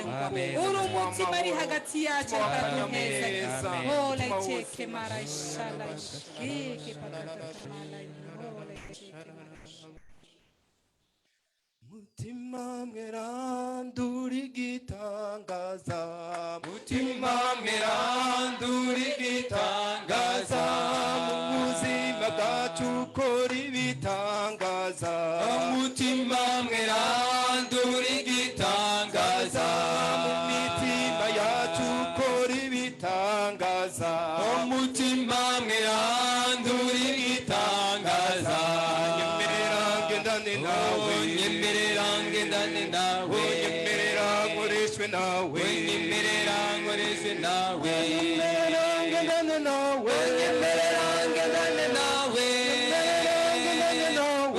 gusengwa uri umutima ari hagati yacu akaduheza ole cheke mara inshallah gege patatamala ole cheke mutima mwerandura igitangaza mutima mwerandura igitangaza mu buzima bwacu ukora ibitangaza mutima mwerandura igitangaza mu mitima yacu ukora ibitangaza mutima mwerandura igitangaza nyemerera ngendane nawe nyemerera ngendane nawe nyemerera nkoreshwe nawe nyemerera nkoreshwe nawe nyemerera ngendane nawe nyemerera ngendane nawe nyemerera ngendane nawe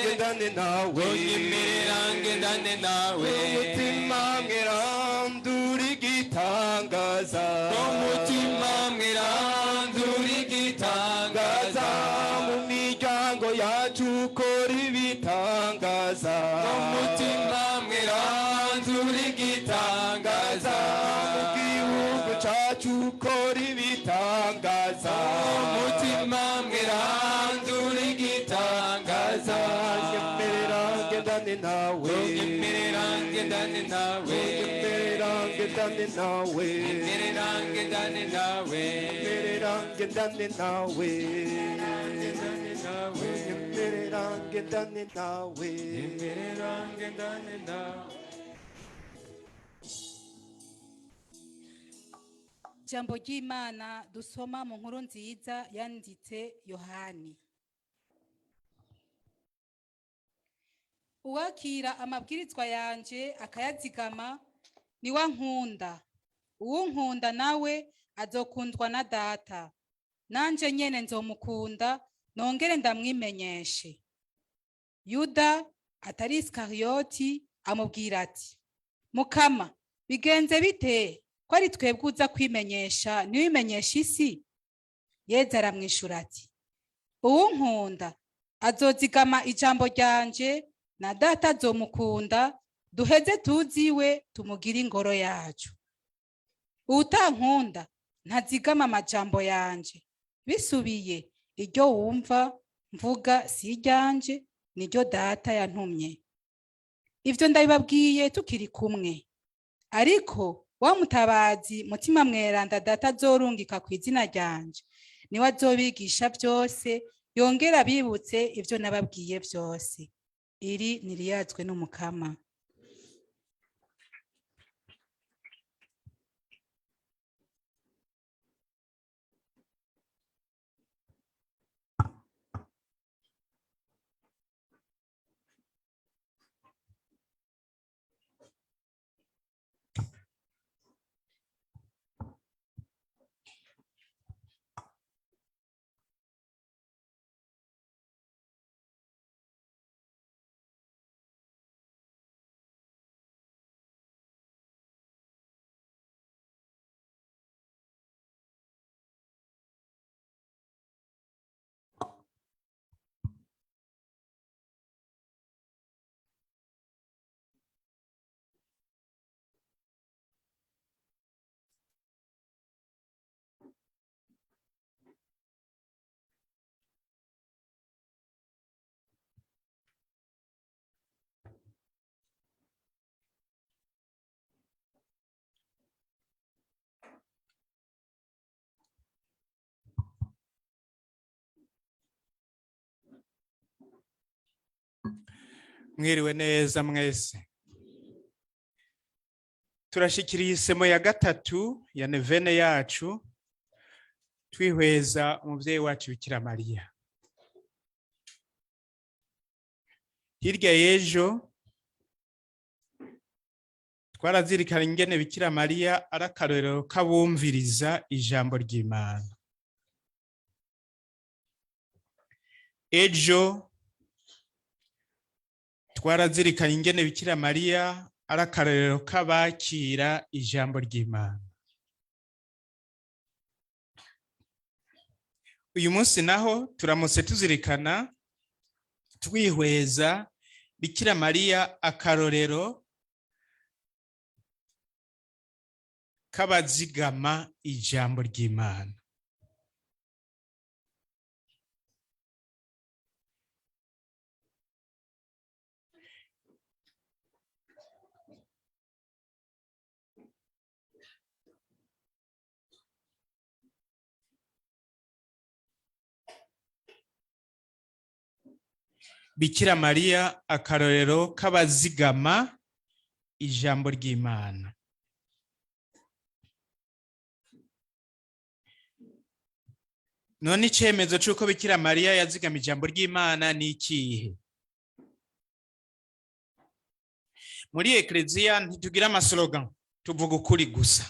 ngendane nawe nyemerera ngendane nawe umutima mwerandura igitangaza umutima mwerandura igitangaza mu miryango yacu ukora ibitangaza umutima mwerandura igitangaza mu gihugu cyacu ukora ibitangaza umutima mwerandura igitangaza nyemerera ngendane nawe nyemerera ngendane nawe nyemerera ngendane nawe nyemerera ngendane nawe nyemerera ngendane nawe nawe nyemerera ngendane nawe nyemerera ngendane nawe. Ijambo ry'Imana dusoma mu nkuru nziza yanditse Yohani. Uwakira amabwirizwa yanje akayazigama ni wa nkunda. Uwunkunda nawe azokundwa na data. Nanje nyene nzomukunda nongere ndamwimenyeshe. Yuda atari Iskariyoti amubwira ati, Mukama, bigenze bite? Ko ari twebwe uza kwimenyesha ntiwimenyesha isi? Yezu aramwishura ati, uwunkunda azozigama ijambo ryanje na data azomukunda duheze tuziwe tumugire ingoro yacu. Uwutankunda ntazigama amajambo yanje. Bisubiye iryo wumva mvuga si iryanje niryo data yantumye. Ivyo ndabibabwiye tukiri kumwe. Ariko wa mutabazi mutima mweranda data azorungika ku izina ryanje niwe azobigisha byose yongera bibutse ivyo nababwiye byose. Iri niriyazwe n'Umukama. Mwiriwe neza mwese. Turashikiriye isemo ya gatatu ya nevene yacu twihweza umuvyeyi wacu Bikira Mariya. Hirya y'ejo twarazirikana ingene Bikira Mariya ari akarorero k'abumviriza ijambo ry'Imana. Ejo twarazirikana ingene Bikira Mariya ari akarorero k'abakira ijambo ry'Imana. Uyu munsi naho turamutse tuzirikana twihweza Bikira Mariya akarorero k'abazigama ijambo ry'Imana. Bikira Mariya akarorero k'abazigama ijambo ry'Imana. None icemezo c'uko Bikira Mariya yazigama ijambo ry'Imana ni ikihe? Muri ekleziya ntitugira amaslogan, tuvuga ukuri gusa.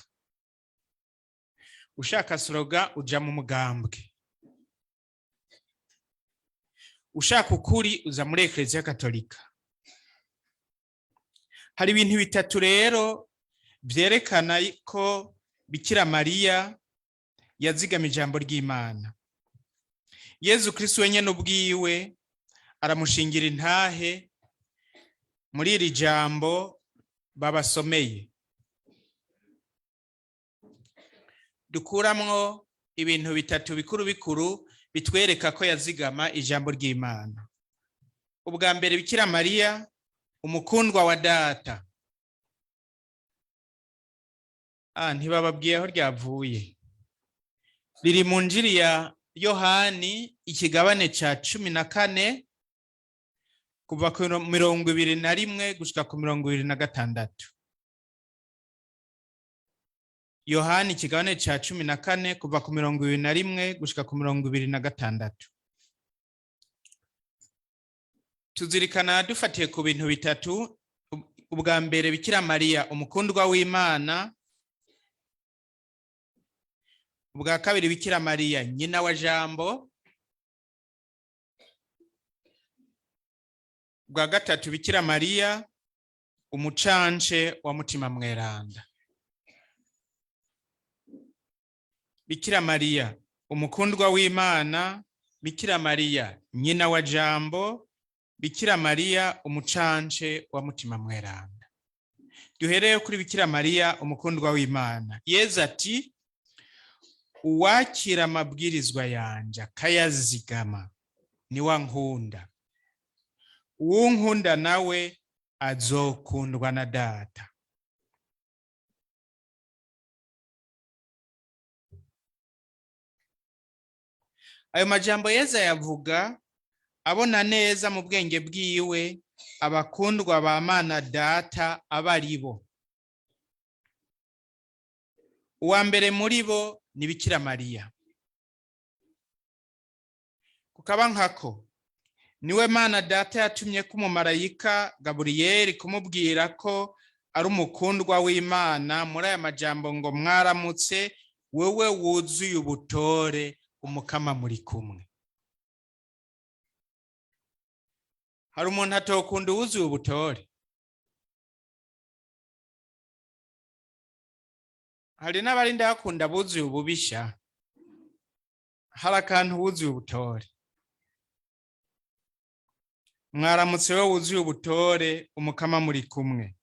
Ushaka slogan uja mu mugambwe. Ushaka ukuri uza muri ekleziya katolika. Hari ibintu bitatu rero vyerekana ko Bikira Mariya yazigama ijambo ry'Imana. Yezu Kristo wenyene ubwiwe aramushingira intahe muri iri jambo babasomeye. Dukuramwo ibintu bitatu bikuru bikuru bitwereka ko yazigama ijambo ry'Imana. Ubwa mbere, Bikira Mariya umukundwa wa data. Ntibababwiye aho ryavuye. Riri mu njiri ya Yohani ikigabane ca 14 kuva ku 21 gushika ku 26. Yohani ikigabane ca 14 kuva ku 21 gushika ku 26. Tuzirikana dufatiye ku bintu bitatu. Ubwa mbere, Bikira Mariya umukundwa w'Imana. Ubwa kabiri, Bikira Mariya nyina wa Jambo. Ubwa gatatu, Bikira Mariya umucanje wa mutima mweranda. Bikira Mariya umukundwa w'Imana, Bikira Mariya nyina wa Jambo, Bikira Mariya umucanje wa mutima mweranda. Duhereye kuri Bikira Mariya umukundwa w'Imana. Yezu ati, uwakira amabwirizwa yanje akayazigama ni wa nkunda. Uwunkunda nawe azokundwa na data. Ayo majambo Yezu yavuga abona neza mu bwenge bwiwe abakundwa ba Mana data abaribo. Uwa mbere muri bo ni Bikira Mariya. Kukaba nkako niwe Mana data yatumye ko umumarayika Gaburiyeli kumubwira ko ari umukundwa w'Imana muri aya majambo ngo, mwaramutse wewe wuzuye ubutore, umukama muri kumwe. Hari umuntu atokunda uwuzuye ubutore? Hari n'abarinda bakunda buzuye ububisha. Hari akantu wuzuye ubutore. Mwaramutse we wuzuye ubutore, umukama muri kumwe.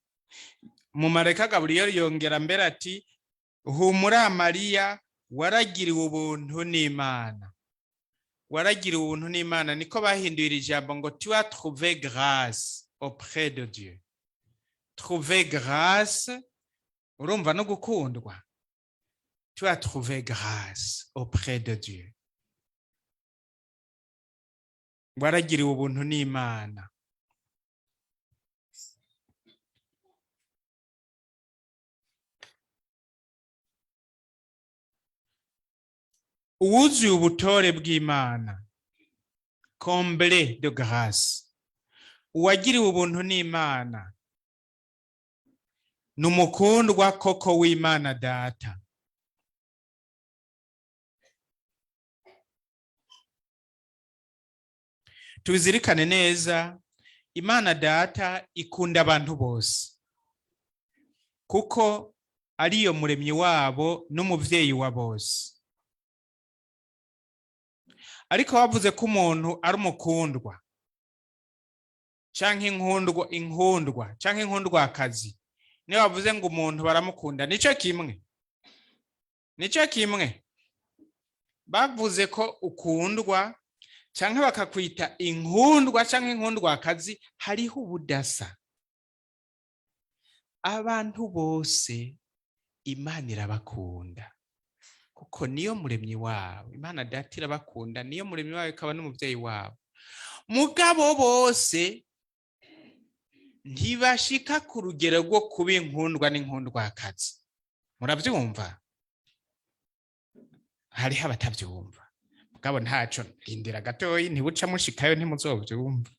Umumarayika Gaburiyeli yongera mbere ati, humura Mariya, waragiriwe ubuntu n'Imana. Waragiriwe ubuntu n'Imana, niko bahinduye iri jambo ngo tu as trouvé grâce auprès de Dieu. Trouvé grâce, urumva no gukundwa. Tu as trouvé grâce auprès de Dieu. Waragiriwe ubuntu n'Imana. Uwuzuye ubutore bw'Imana, comblé de grâce. Uwagiriwe ubuntu n'Imana numukundwa koko w'Imana data. Tubizirikane neza, Imana data ikunda abantu bose kuko ariyo muremyi wabo n'umuvyeyi wa bose. Ariko bavuze ko umuntu ari umukundwa, canke inkundwa canke inkundwakazi niyo bavuze ngo umuntu baramukunda nico kimwe bavuze ko ukundwa canke bakakwita inkundwa canke inkundwakazi hariho ubudasa. Abantu bose Imana irabakunda kuko niyo muremyi wabo. Imana data irabakunda, niyo muremyi wabo ikaba n'umuvyeyi wabo. Mugabo bose ntibashika ku rugero rwo kuba inkundwa n'inkundwakazi. Muravyumva? Hariho abatavyumva. Mugabo ntaco, rindira gatoyi ntibuca mushikayo ntimuzovyumva.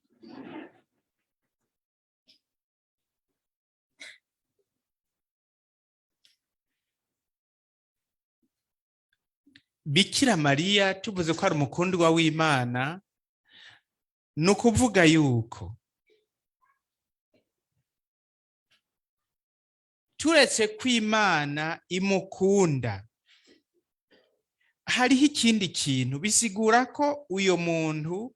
Bikira Mariya tuvuze ko ari umukundwa w'Imana, ni ukuvuga yuko turetse ko Imana imukunda, hariho ikindi kintu bisigura ko uyo muntu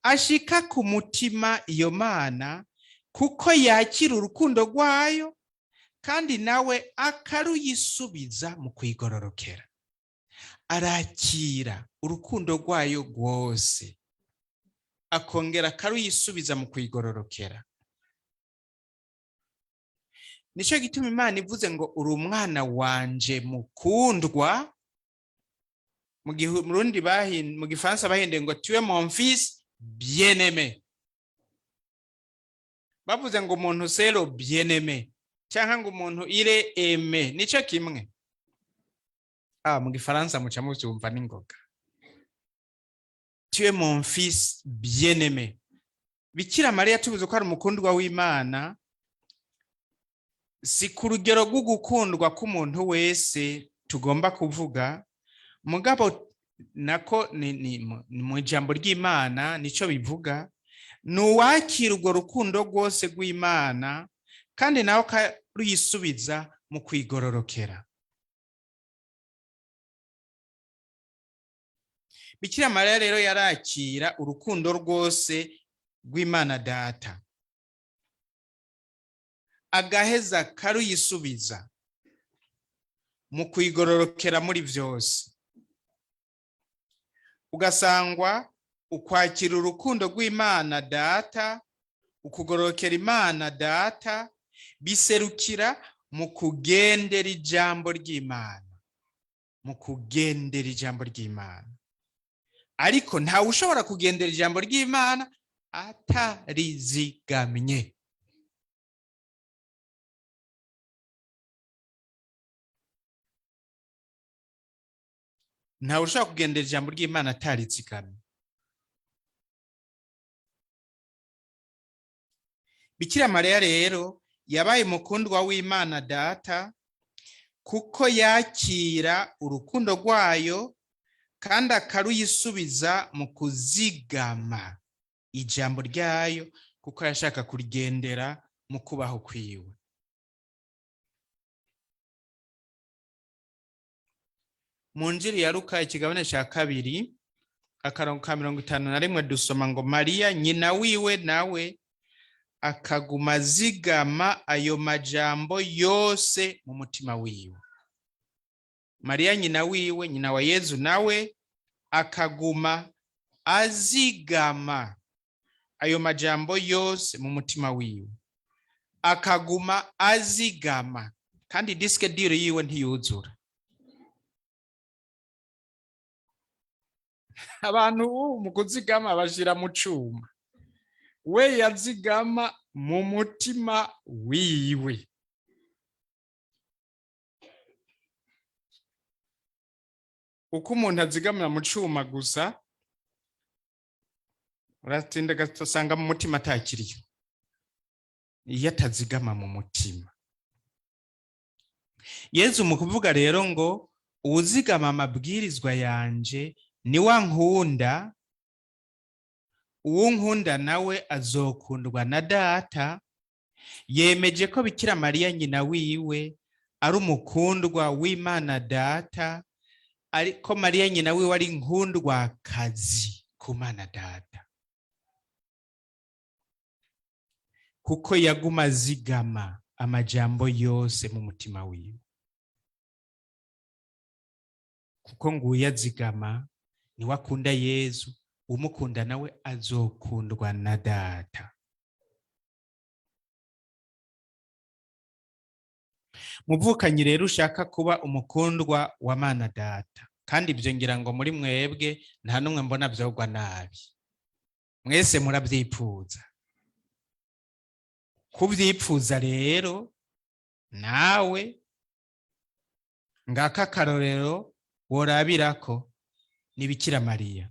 ashika ku mutima iyo Mana kuko yakira urukundo rwayo kandi nawe akaruyisubiza mu kwigororokera. Arakira urukundo rwayo rwose akongera akaruyisubiza mu kwigororokera. Nico gituma Imana ivuze ngo uri umwana wanje mukundwa. Mu Gifaransa bahinde ngo tu es mon fils bien-aimé. Bavuze ngo umuntu c'est le bien-aimé cyangwa ngo umuntu il est aimé, nico kimwe. Mu Gifaransa muca muvyumva n'ingoga. Tu es mon fils bien-aimé. Bikira Mariya tuvuze ko ari umukundwa w'Imana, si ku rugero rwo gukundwa k'umuntu wese tugomba kuvuga, mugabo nako ni mu ijambo ry'Imana nico bivuga, nuwakira urwo rukundo rwose rw'Imana kandi nawe akaruyisubiza mu kwigororokera. Bikira Mariya rero yarakira urukundo rwose rw'Imana data, agaheza karuyisubiza mu kwigororokera muri vyose. Ugasangwa ukwakira urukundo rw'Imana data, ukugororokera Imana data biserukira mu kugendera ijambo ry'Imana, mu kugendera ijambo ry'Imana. Ariko ntawe ushobora kugendera ijambo ry'Imana atarizigamye. Ntawe ushobora kugendera ijambo ry'Imana atarizigamye. Bikira Mariya rero yabaye umukundwa w'Imana data kuko yakira urukundo rwayo kandi akaruyisubiza mu kuzigama ijambo ryayo kuko yashaka kurigendera mu kubaho kwiwe. Mu Njiri ya Luka ikigabane ca 2 akarongo ka 51 dusoma ngo Mariya nyina wiwe nawe akaguma zigama ayo majambo yose mu mutima wiwe. Mariya nyina wiwe, nyina wa Yezu, nawe akaguma azigama ayo majambo yose mu mutima wiwe, akaguma azigama kandi diske dire yiwe ntiyuzura. Abantu mu kuzigama bashira mu cuma, we yazigama mu mutima wiwe. Uko umuntu azigamira mu cuma gusa uratinda gasanga mu mutima atakiriyo, iyo atazigama mu mutima. Yezu mu kuvuga rero ngo uwuzigama amabwirizwa yanje ni wa nkunda, uwo nkunda nawe azokundwa na data, yemeje ko Bikira Mariya nyina wiwe ari umukundwa w'Imana data, ariko Mariya nyina wiwe ari inkundwakazi ku Mana data. kuko yaguma azigama amajambo yose mu mutima wiwe. Kuko nguye azigama niwe akunda Yezu, umukunda nawe azokundwa na Data. Muvukanyi rero ushaka kuba umukundwa wa Mana Data, kandi ibyo ngira ngo muri mwebwe nta numwe mbona byogwa nabi. Mwese murabyipfuza. Kubyipfuza rero nawe ngaka akarorero worabirako ni Bikira Mariya,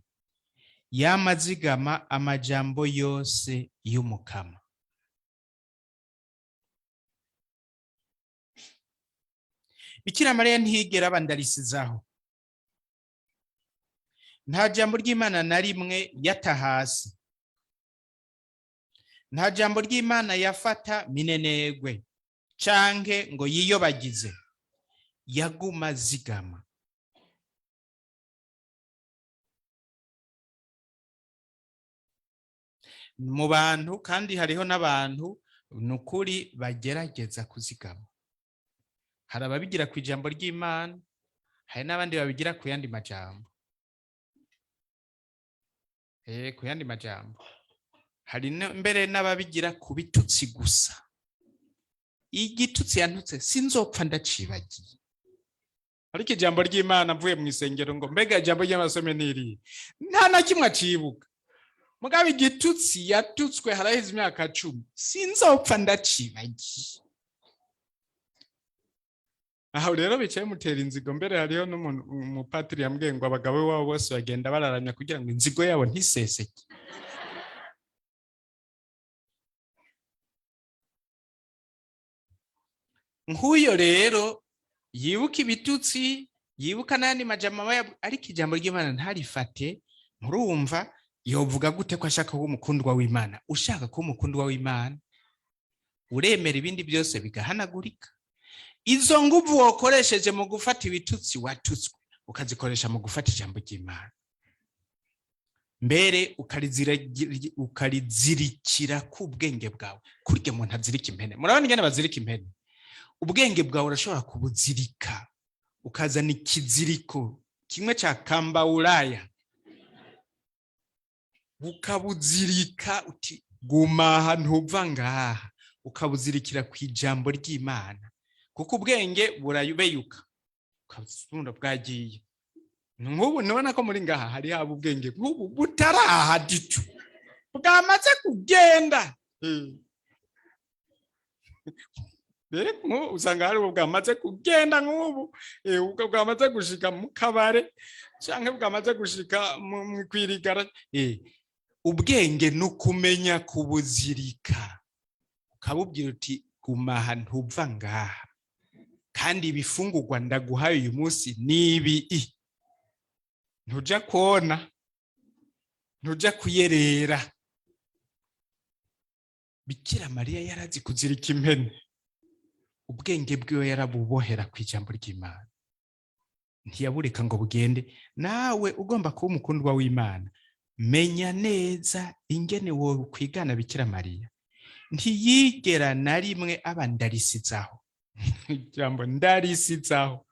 yamazigama amajambo yose y'umukama. Bikira Mariya ntiyigera abandarisizaho. Nta jambo ry'Imana na rimwe yata hasi. Nta jambo ry'Imana yafata minenegwe canke ngo yiyobagize. Yaguma zigama. Mu bantu kandi hariho n'abantu nukuri bagerageza kuzigama. Hari ababigira ku ijambo ry'Imana, hari n'abandi babigira ku yandi majambo. Ku yandi majambo. Hari mbere n'ababigira ku bitutsi gusa. Igitutsi yantutse sinzopfa ndacibagiye. Ariko ijambo ry'Imana mvuye mu isengero ngo mbega ijambo ry'amasome niri. Nta na kimwe acibuka. Mugabe igitutsi yatutswe haraheze imyaka 10. Sinzopfa ndacibagiye. Aho rero bicaye mutera inzigo. Mbere hariho n'umu Padiri yambwiye ngo abagabo babo bose bagenda bararamya kugira ngo inzigo yabo ntiseseke. Nkuyo rero yibuka ibitutsi, yibuka nandi majambo ariko ijambo ry'Imana ntarifate. Murumva yovuga gute ko ashaka ko umukundwa w'Imana? Ushaka ko umukundwa w'Imana uremera ibindi byose bigahanagurika. Izo nguvu wokoresheje mu gufata ibitutsi watutswe ukazikoresha mu gufata ijambo ry'Imana. Mbere ukarizirikira ku bwenge bwawe. Kurya umuntu azirika impene. Murabona ingene bazirika impene? Ubwenge bwawe urashobora kubuzirika. Ukazana ikiziriko kimwe cya kambawulaya. Ukabuzirika uti guma ahantu uva ngaha. Ukabuzirikira ku ijambo ry'Imana. Kuko ubwenge burayubeyuka. Ukabuzunda bwagiye. Nk'ubu nubona ko muri ngaha hari haba ubwenge nk'ubu butaraha ditu. Bwamaze kugenda. Usanga hari bwamaze kugenda nk'ubu. Bwamaze gushika mu kabare. Canke bwamaze gushika mu kwirigara. Ubwenge nukumenya kubuzirika. Ukabubwira uti guma ahantu uva ngaha. Kandi ibifungurwa ndaguhaye uyu munsi nibi. Ntuja kona, ntuja kuyerera. Bikira Mariya yarazi kuzirika impene. Ubwenge bwiwe yarabubohera ku ijambo ry'Imana. Ntiyabureka ngo bugende. Nawe ugomba kuba umukundwa w'Imana, menya neza ingene wowe kwigana Bikira Mariya. Ntiyigera na rimwe abandarisizaho. Ijambo ndarisizaho.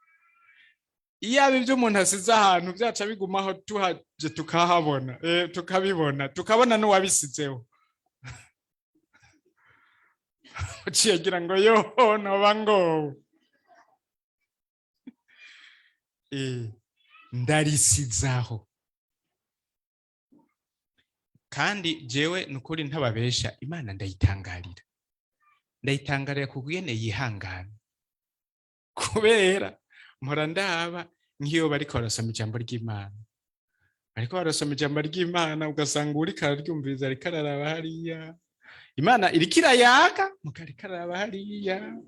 Iyaba ibyo umuntu asize ahantu byaca bigumaho tuhaje tukahabona, tukabibona, tukabona n'uwabisizeho. Uciyagira ngo yo noba ngo. Ndarisizaho. Kandi jewe nukuri ntababesha, Imana ndayitangarira. Ndayitangarira kugene yihangana. Kubera mpora ndaba nk'iyo bariko barasoma ijambo ry'Imana. Bariko barasoma ijambo ry'Imana ugasanga uri kararyumviriza ariko araraba hariya. Imana iriko irayaga mukariko araraba hariya.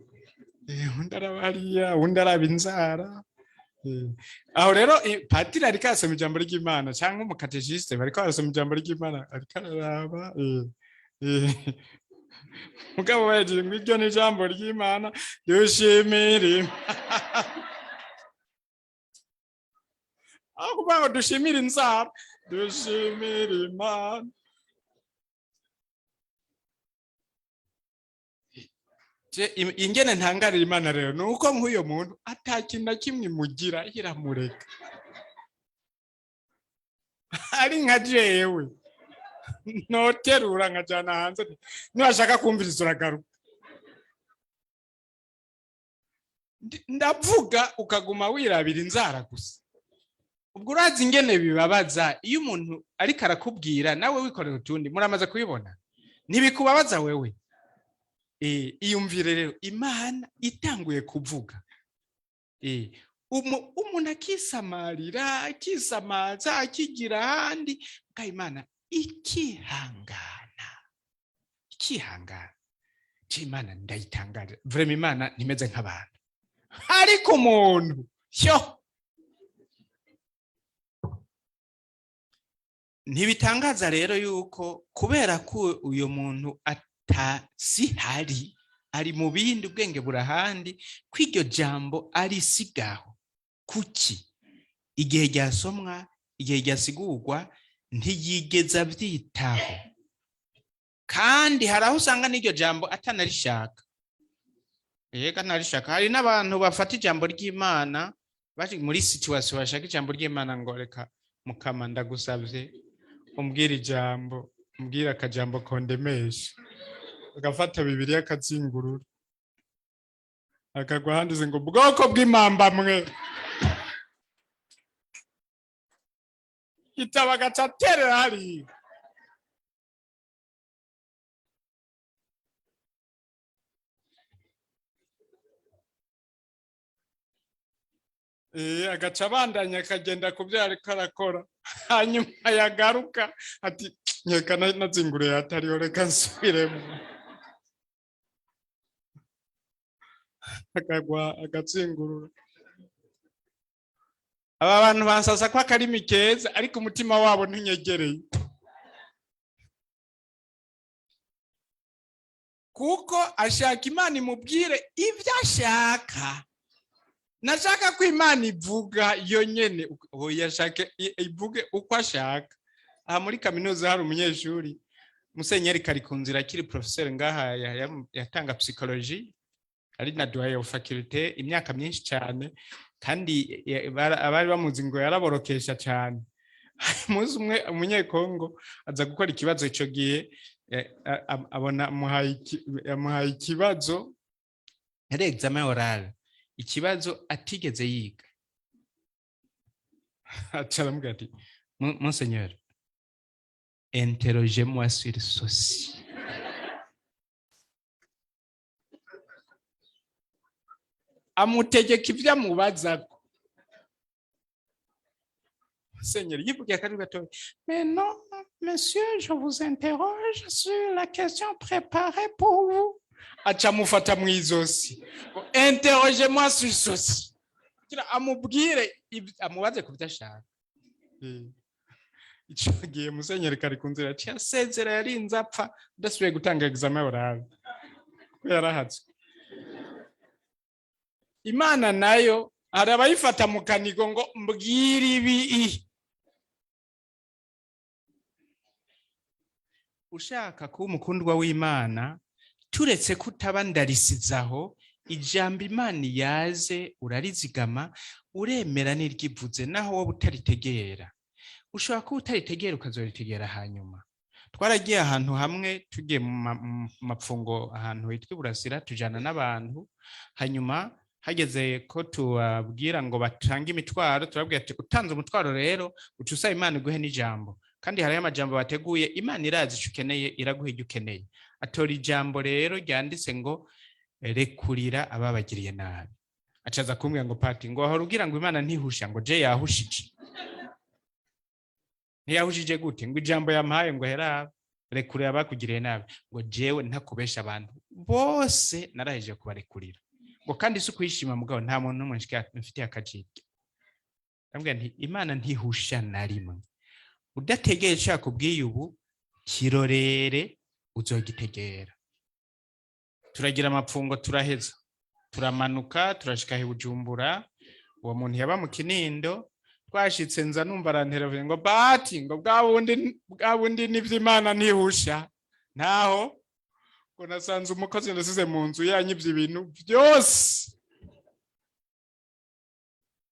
Undi araba hariya, undi araba inzara. Aho rero Padiri ariko arasoma ijambo ry'Imana canke umukatechiste bariko barasoma ijambo ry'Imana ariko araraba. Mugabo baje ngo iryo ni ijambo ry'Imana dushimire. Aho baho dushimire inzara, dushimire Imana. ingene ntangarira Imana rero nuko nk'uyo muntu atakintu na kimwe mugira iramureka ari nka jewe noterura nkajana hanze niwashaka kumviriza uragaruka ndavuga ukaguma wirabira inzara gusa. Ubwo urazi ingene bibabaza iyo umuntu ariko arakubwira nawe wikorera utundi muramaze kubibona ntibikubabaza wewe. Iyumvire rero Imana itanguye kuvuga umuntu akisamarira akisamaza akigira ahandi bwa Imana ikihangana Imana ndayitangaje vraiment Imana nimeze nk'abantu ariko umuntu cyo ntibitangaza rero yuko kubera ko uyo muntu atasihari ari mu bindi ubwenge burahandi kw'iryo jambo ari sigaho kuki igihe ryasomwa igihe ryasigurwa ntiyigeza byitaho kandi hari aho usanga n'iryo jambo atanarishaka. Yega narishaka hari n'abantu bafata ijambo ry'Imana bari muri situation bashaka ijambo ry'Imana ngo reka mukama ndagusabye umbwira ijambo umbwira akajambo kondemesha agafata Bibiliya akazingurura akagwa handize ngo bwoko bw'imamba mwe itaba gacaterera hari agaca abandanya akagenda kubyo ariko arakora hanyuma yagaruka ati nyeka nazinguriye atariyo reka nsubiremo akagwa agatsingurura. Aba bantu bansasa ko akarimi keza ariko umutima wabo ntunyegereye kuko ashaka Imana imubwire ibyo ashaka. Nashaka ko Imana ivuga yo nyene yashaka ivuge uko ashaka. Aha muri kaminuza hari umunyeshuri Musenyeri Karikunzira kiri professeur ngaha yatanga psychology ari na doyen of faculté imyaka myinshi cyane kandi abari bamuzi ngo yaraborokesha cyane. Muzi umwe umunyekongo aza gukora ikibazo ico gihe abona muhaye ikibazo ari examen oral ikibazo atigeze yiga. Acaramubwira ati Monseigneur interrogez-moi sur ceci. Amutegeka ibyo amubazako. Seigneur yivugiye akari gato mais non monsieur je vous interroge sur la question préparée pour vous. Acha mufata mwizosi interrogez-moi sur ceci kira amubwire amubaze kubitashaka. Ico gihe Musenyeri Karikunzira ati asezera yarinze apfa udasubiye gutanga examen oral ko yarahatswe. Imana nayo arabayifata mu kanigo ngo mbwira ibi. Ushaka ko umukundwa w'Imana turetse kutabandarisizaho ijambo Imana yaze urarizigama uremera n'iryivuze naho wowe utaritegera. Ushobora ko utaritegera ukazoritegera hanyuma. Twaragiye ahantu hamwe tugiye mu mapfungo ahantu hitwa Burasira tujana n'abantu hanyuma hageze ko tubabwira ngo batange imitwaro turabwira ati utanze umutwaro rero ucusa Imana iguhe n'ijambo kandi hari amajambo bateguye Imana irazi icyo ukeneye iraguha icyo ukeneye. Atora ijambo rero ryanditse ngo rekurira ababagiriye nabi. Acaza kumbwira ngo pati ngo aho rugira ngo Imana ntihusha ngo je yahushije. Ntiyahushije gute ngo ijambo yampaye ngo hera rekurira abakugiriye nabi ngo jewe ntakubesha abantu bose naraheje kubarekurira ngo kandi si kwishima mugabo nta muntu n'umwe mfitiye akajike. Ndambwira nti Imana ntihusha na rimwe udategeye cyako kubwiye ubu kirorere uzogitegera. Turagira amapfungo turaheza turamanuka turashika he Bujumbura uwo muntu yaba mu Kinindo twashitse nza numva aranteravuye ngo bati ngo bwa bundi nivyo Imana ntihusha ntaho ngo nasanze umukozi nasize mu nzu yanyivye ibintu byose,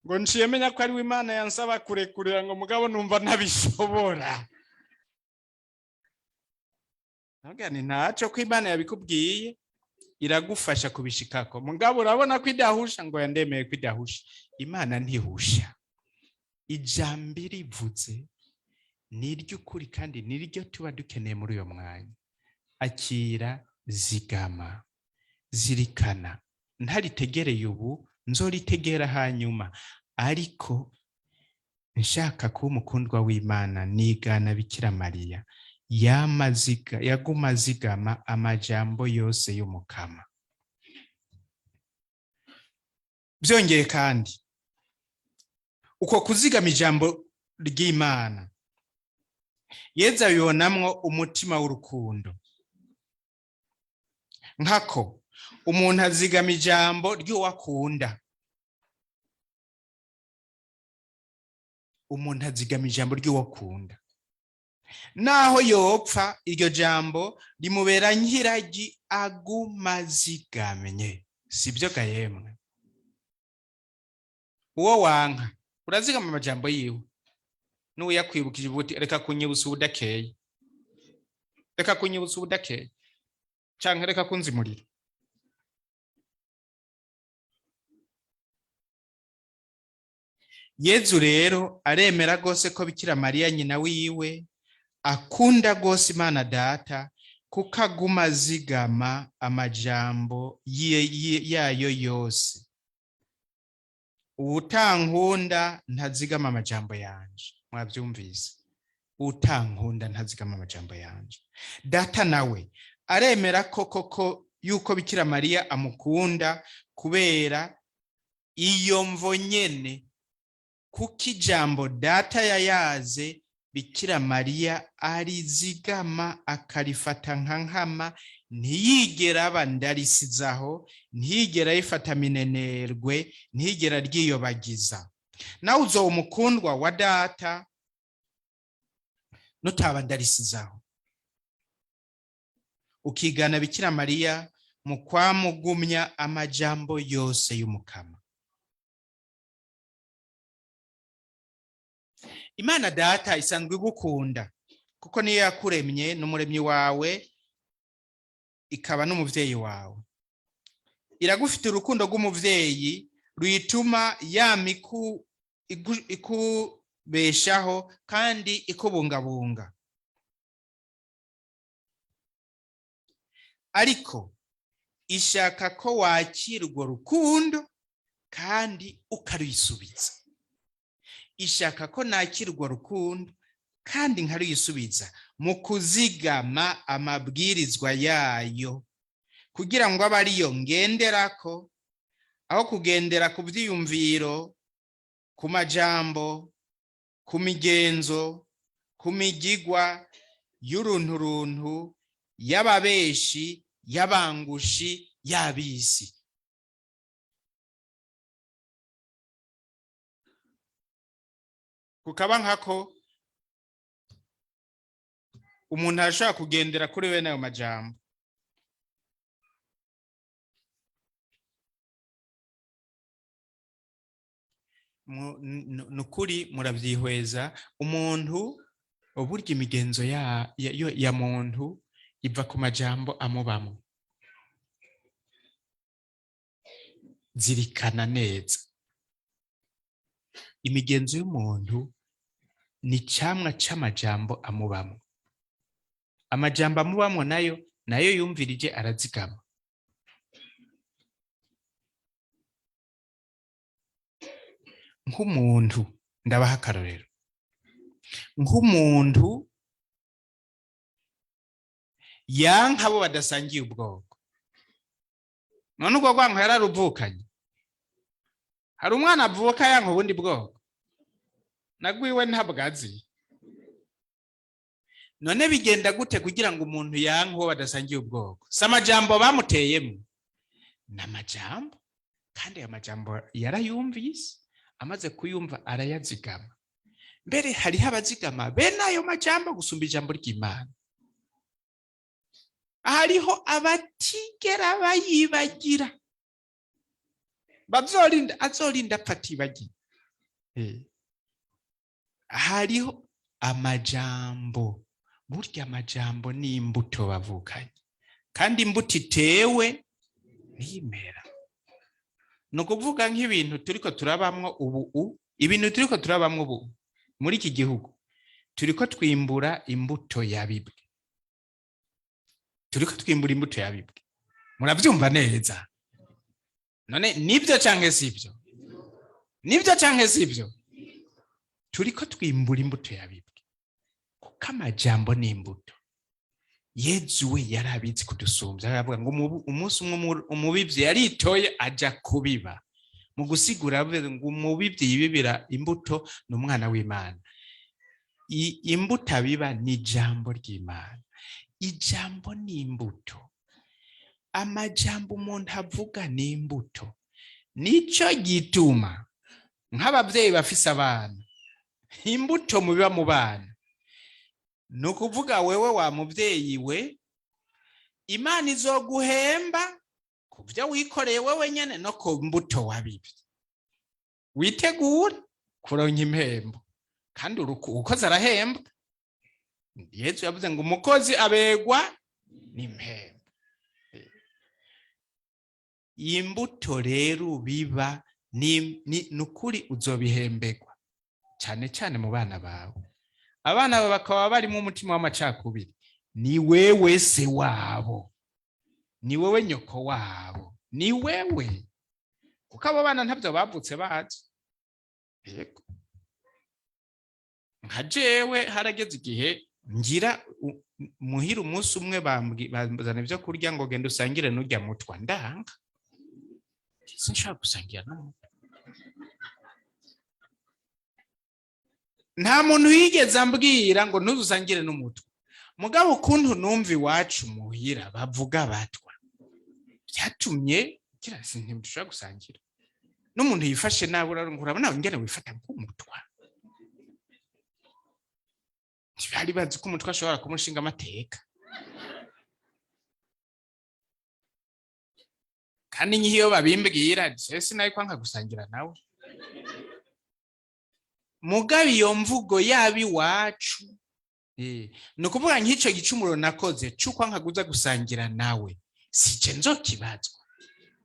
ngo nciye menya ko ari Imana yansaba kurekurira, ngo mugabo numva ntabishobora. Nagani ntaco ko Imana yabikubwiye iragufasha kubishikako, mugabo urabona ko idahusha, ngo yandemeye ko idahusha. Imana ntihusha, ijambo rivuze ni ry'ukuri kandi ni ryo tuba dukeneye muri uyo mwanya. Akira, zigama, zirikana, ntaritegereye ubu nzoritegera hanyuma, ariko nshaka kuba umukundwa w'Imana nigana Bikira Mariya yaguma azigama amajambo yose y'umukama. Byongeye kandi uko kuzigama ijambo ry'Imana Yezu abibonamwo umutima w'urukundo, nkako umuntu azigama ijambo ry'uwakunda. Umuntu azigama ijambo ry'uwakunda, naho yopfa iryo jambo rimubera nk'iragi aguma azigamye. Sibyo ga yemwe? Uwo wanka urazigama amajambo yiwe, n'uwo yakwibukije ubuti reka kunyibutsa ubudakeye, reka kunyibutsa ubudakeye, canke reka kunzimurira. Yezu rero aremera gose ko Bikira Mariya nyina wiwe akunda gose Imana Data, kuko aguma azigama amajambo yayo yose. Utankunda ntazigama amajambo yanje. Mwabyumvise? Utankunda ntazigama amajambo yanje. Data nawe aremera koko yuko Bikira Mariya amukunda, kubera iyo mvo nyene, kuko ijambo Data yayaze Bikira Mariya arizigama akarifata nka nkama, ntiyigera aba ndarisizaho, ntiyigera yifata minenerwe, ntiyigera ryiyobagiza. Nawe uzo umukundwa wa Data nutaba ndarisizaho, ukigana Bikira Mariya mu kwamugumya amajambo yose y'umukama. Imana Data isanzwe igukunda, kuko niyo yakuremye, n'umuremyi wawe, ikaba n'umuvyeyi wawe. Iragufite urukundo rw'umuvyeyi ruyituma yamiku ikubeshaho kandi ikubungabunga. Ariko ishaka ko wakira urwo rukundo kandi ukaruyisubiza. Ishaka ko nakira urwo rukundo kandi nkaruyisubiza mu kuzigama amabwirizwa yayo, kugira ngo abe ariyo ngenderako, aho kugendera ku vyiyumviro, ku majambo, ku migenzo, ku migigwa y'urunturuntu, y'ababeshi, y'abangushi, y'abisi. Kukaba nkako umuntu arashobora kugendera kuri we nayo majambo. Nukuri muravyihweza, umuntu uburya imigenzo ya muntu iva ku majambo amubamo. Zirikana neza, imigenzo y'umuntu ni camwa c'amajambo amubamo. Amajambo amubamo nayo yumvirije arazigama. Nk'umuntu, ndabaha akarorero, nk'umuntu yanka abo badasangiye ubwoko, none ubwo bwanko yararuvukanye. Hari umwana avuka yanka ubundi bwoko, nagwiwe ntabwazi. None bigenda gute kugira ngo umuntu yanka uwo badasangiye ubwoko? Si amajambo bamuteyemo, n'amajambo, kandi ayo majambo yarayumvise, amaze kuyumva arayazigama. Mbere hariho abazigama bene ayo majambo gusumba ijambo ry'Imana. hariho abatigera bayibagira azorinda apfatibagira. Hariho amajambo, burya amajambo ni imbuto bavukanye, kandi imbuto itewe n'imera. No kuvuga nk'ibintu turiko turabamwo ubu, ibintu turiko turabamwo ubu muri iki gihugu, turiko twimbura imbuto yabibwe. Turiko twimbura imbuto yabibwe. Muravyumva neza? None nibyo canke sivyo? Nibyo canke sivyo? Turiko twimbura imbuto yabibwe. Kuko amajambo ni imbuto. Yezu we yarabizi kudusumbya, aravuga ngo umunsi umwe umubivyi yaritoye aja kubiba. Mu gusigura avuga ngo umubivyi yibibira imbuto n'umwana w'Imana. Imbuto abiba ni ijambo ry'Imana. Ijambo ni imbuto. Amajambo umuntu avuga ni imbuto. Nico gituma nk'abavyeyi bafise abana, imbuto mubiba mu bana. No kuvuga wewe wa muvyeyi we, Imana izoguhemba kuvyo wikoreye wewe nyene no ku mbuto wabibye. Witegure kuronka impembo, kandi ukoze arahembwa. Yesu yavuze ngo umukozi abegwa n'impembo. Imbuto rero biba nukuri uzobihembegwa cyane cyane mu bana bawe. Abana bawe bakaba barimo umutima w'amacakubiri, ni wewe se wabo, ni wewe nyoko wabo, ni wewe. Kuko abo bana ntabyo bavutse bazi. Yego, nka jewe harageze igihe ngira muhira umunsi umwe bambuzana ibyo kurya ngo genda usangire n'urya mutwa, ndanga sinshaka gusangira n'umuntu. Nta muntu yigeze ambwira ngo ntuzusangire n'umutwe. Mugabo ukuntu numva iwacu muhira bavuga batwa, byatumye kira sintimushaka gusangira n'umuntu yifashe nawe. Urabona ngene wifata nk'umutwa. Bari bazi ko umutwe ashobora kumushinga amateka. Kandi nyiyo babimbwira sinayi kwanka gusangira nawe. Mugabe iyo mvugo yabi wacu, no kuvuga nk'ico gicumuro nakoze cyuko nkaguza gusangira nawe, sije nzokibazwa,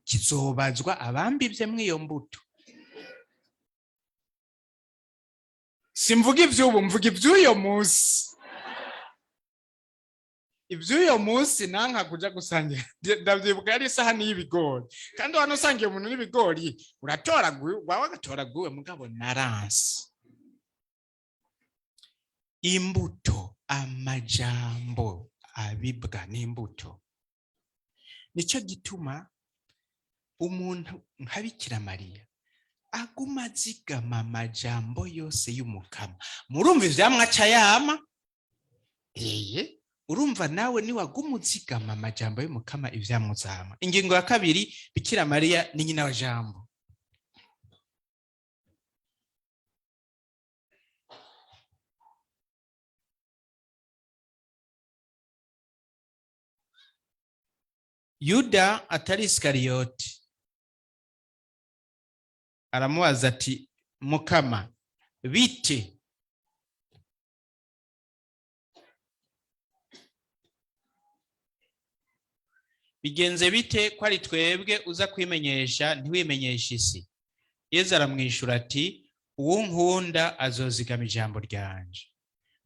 kizobazwa abambivye mwiyo mbuto. Simvuga ivy'ubu, mvuga ivy'uyo munsi. Ivy'uyo munsi nanka kuja gusangira, ndavyibuka yari isahani y'ibigori, kandi wano usangiye umuntu n'ibigori uratoraguye, wawe agatoraguye, mugabo naransi. Imbuto, amajambo abibwa n'imbuto. Nico gituma umuntu nka Bikira Mariya aguma azigama amajambo yose y'umukama. Murumva ivyamwa ca yama? Urumva nawe ni waguma uzigama amajambo y'umukama ivyamwa uzama. Ingingo ya kabiri, Bikira Mariya ni nyina wa jambo. Yuda atari Iskariyoti aramubaza ati, Mukama bite? Bigenze bite ko ari twebwe uza kwimenyesha ntiwimenyesha isi? Yesu aramwishura ati, uwo nkunda azozigama ijambo ryanje,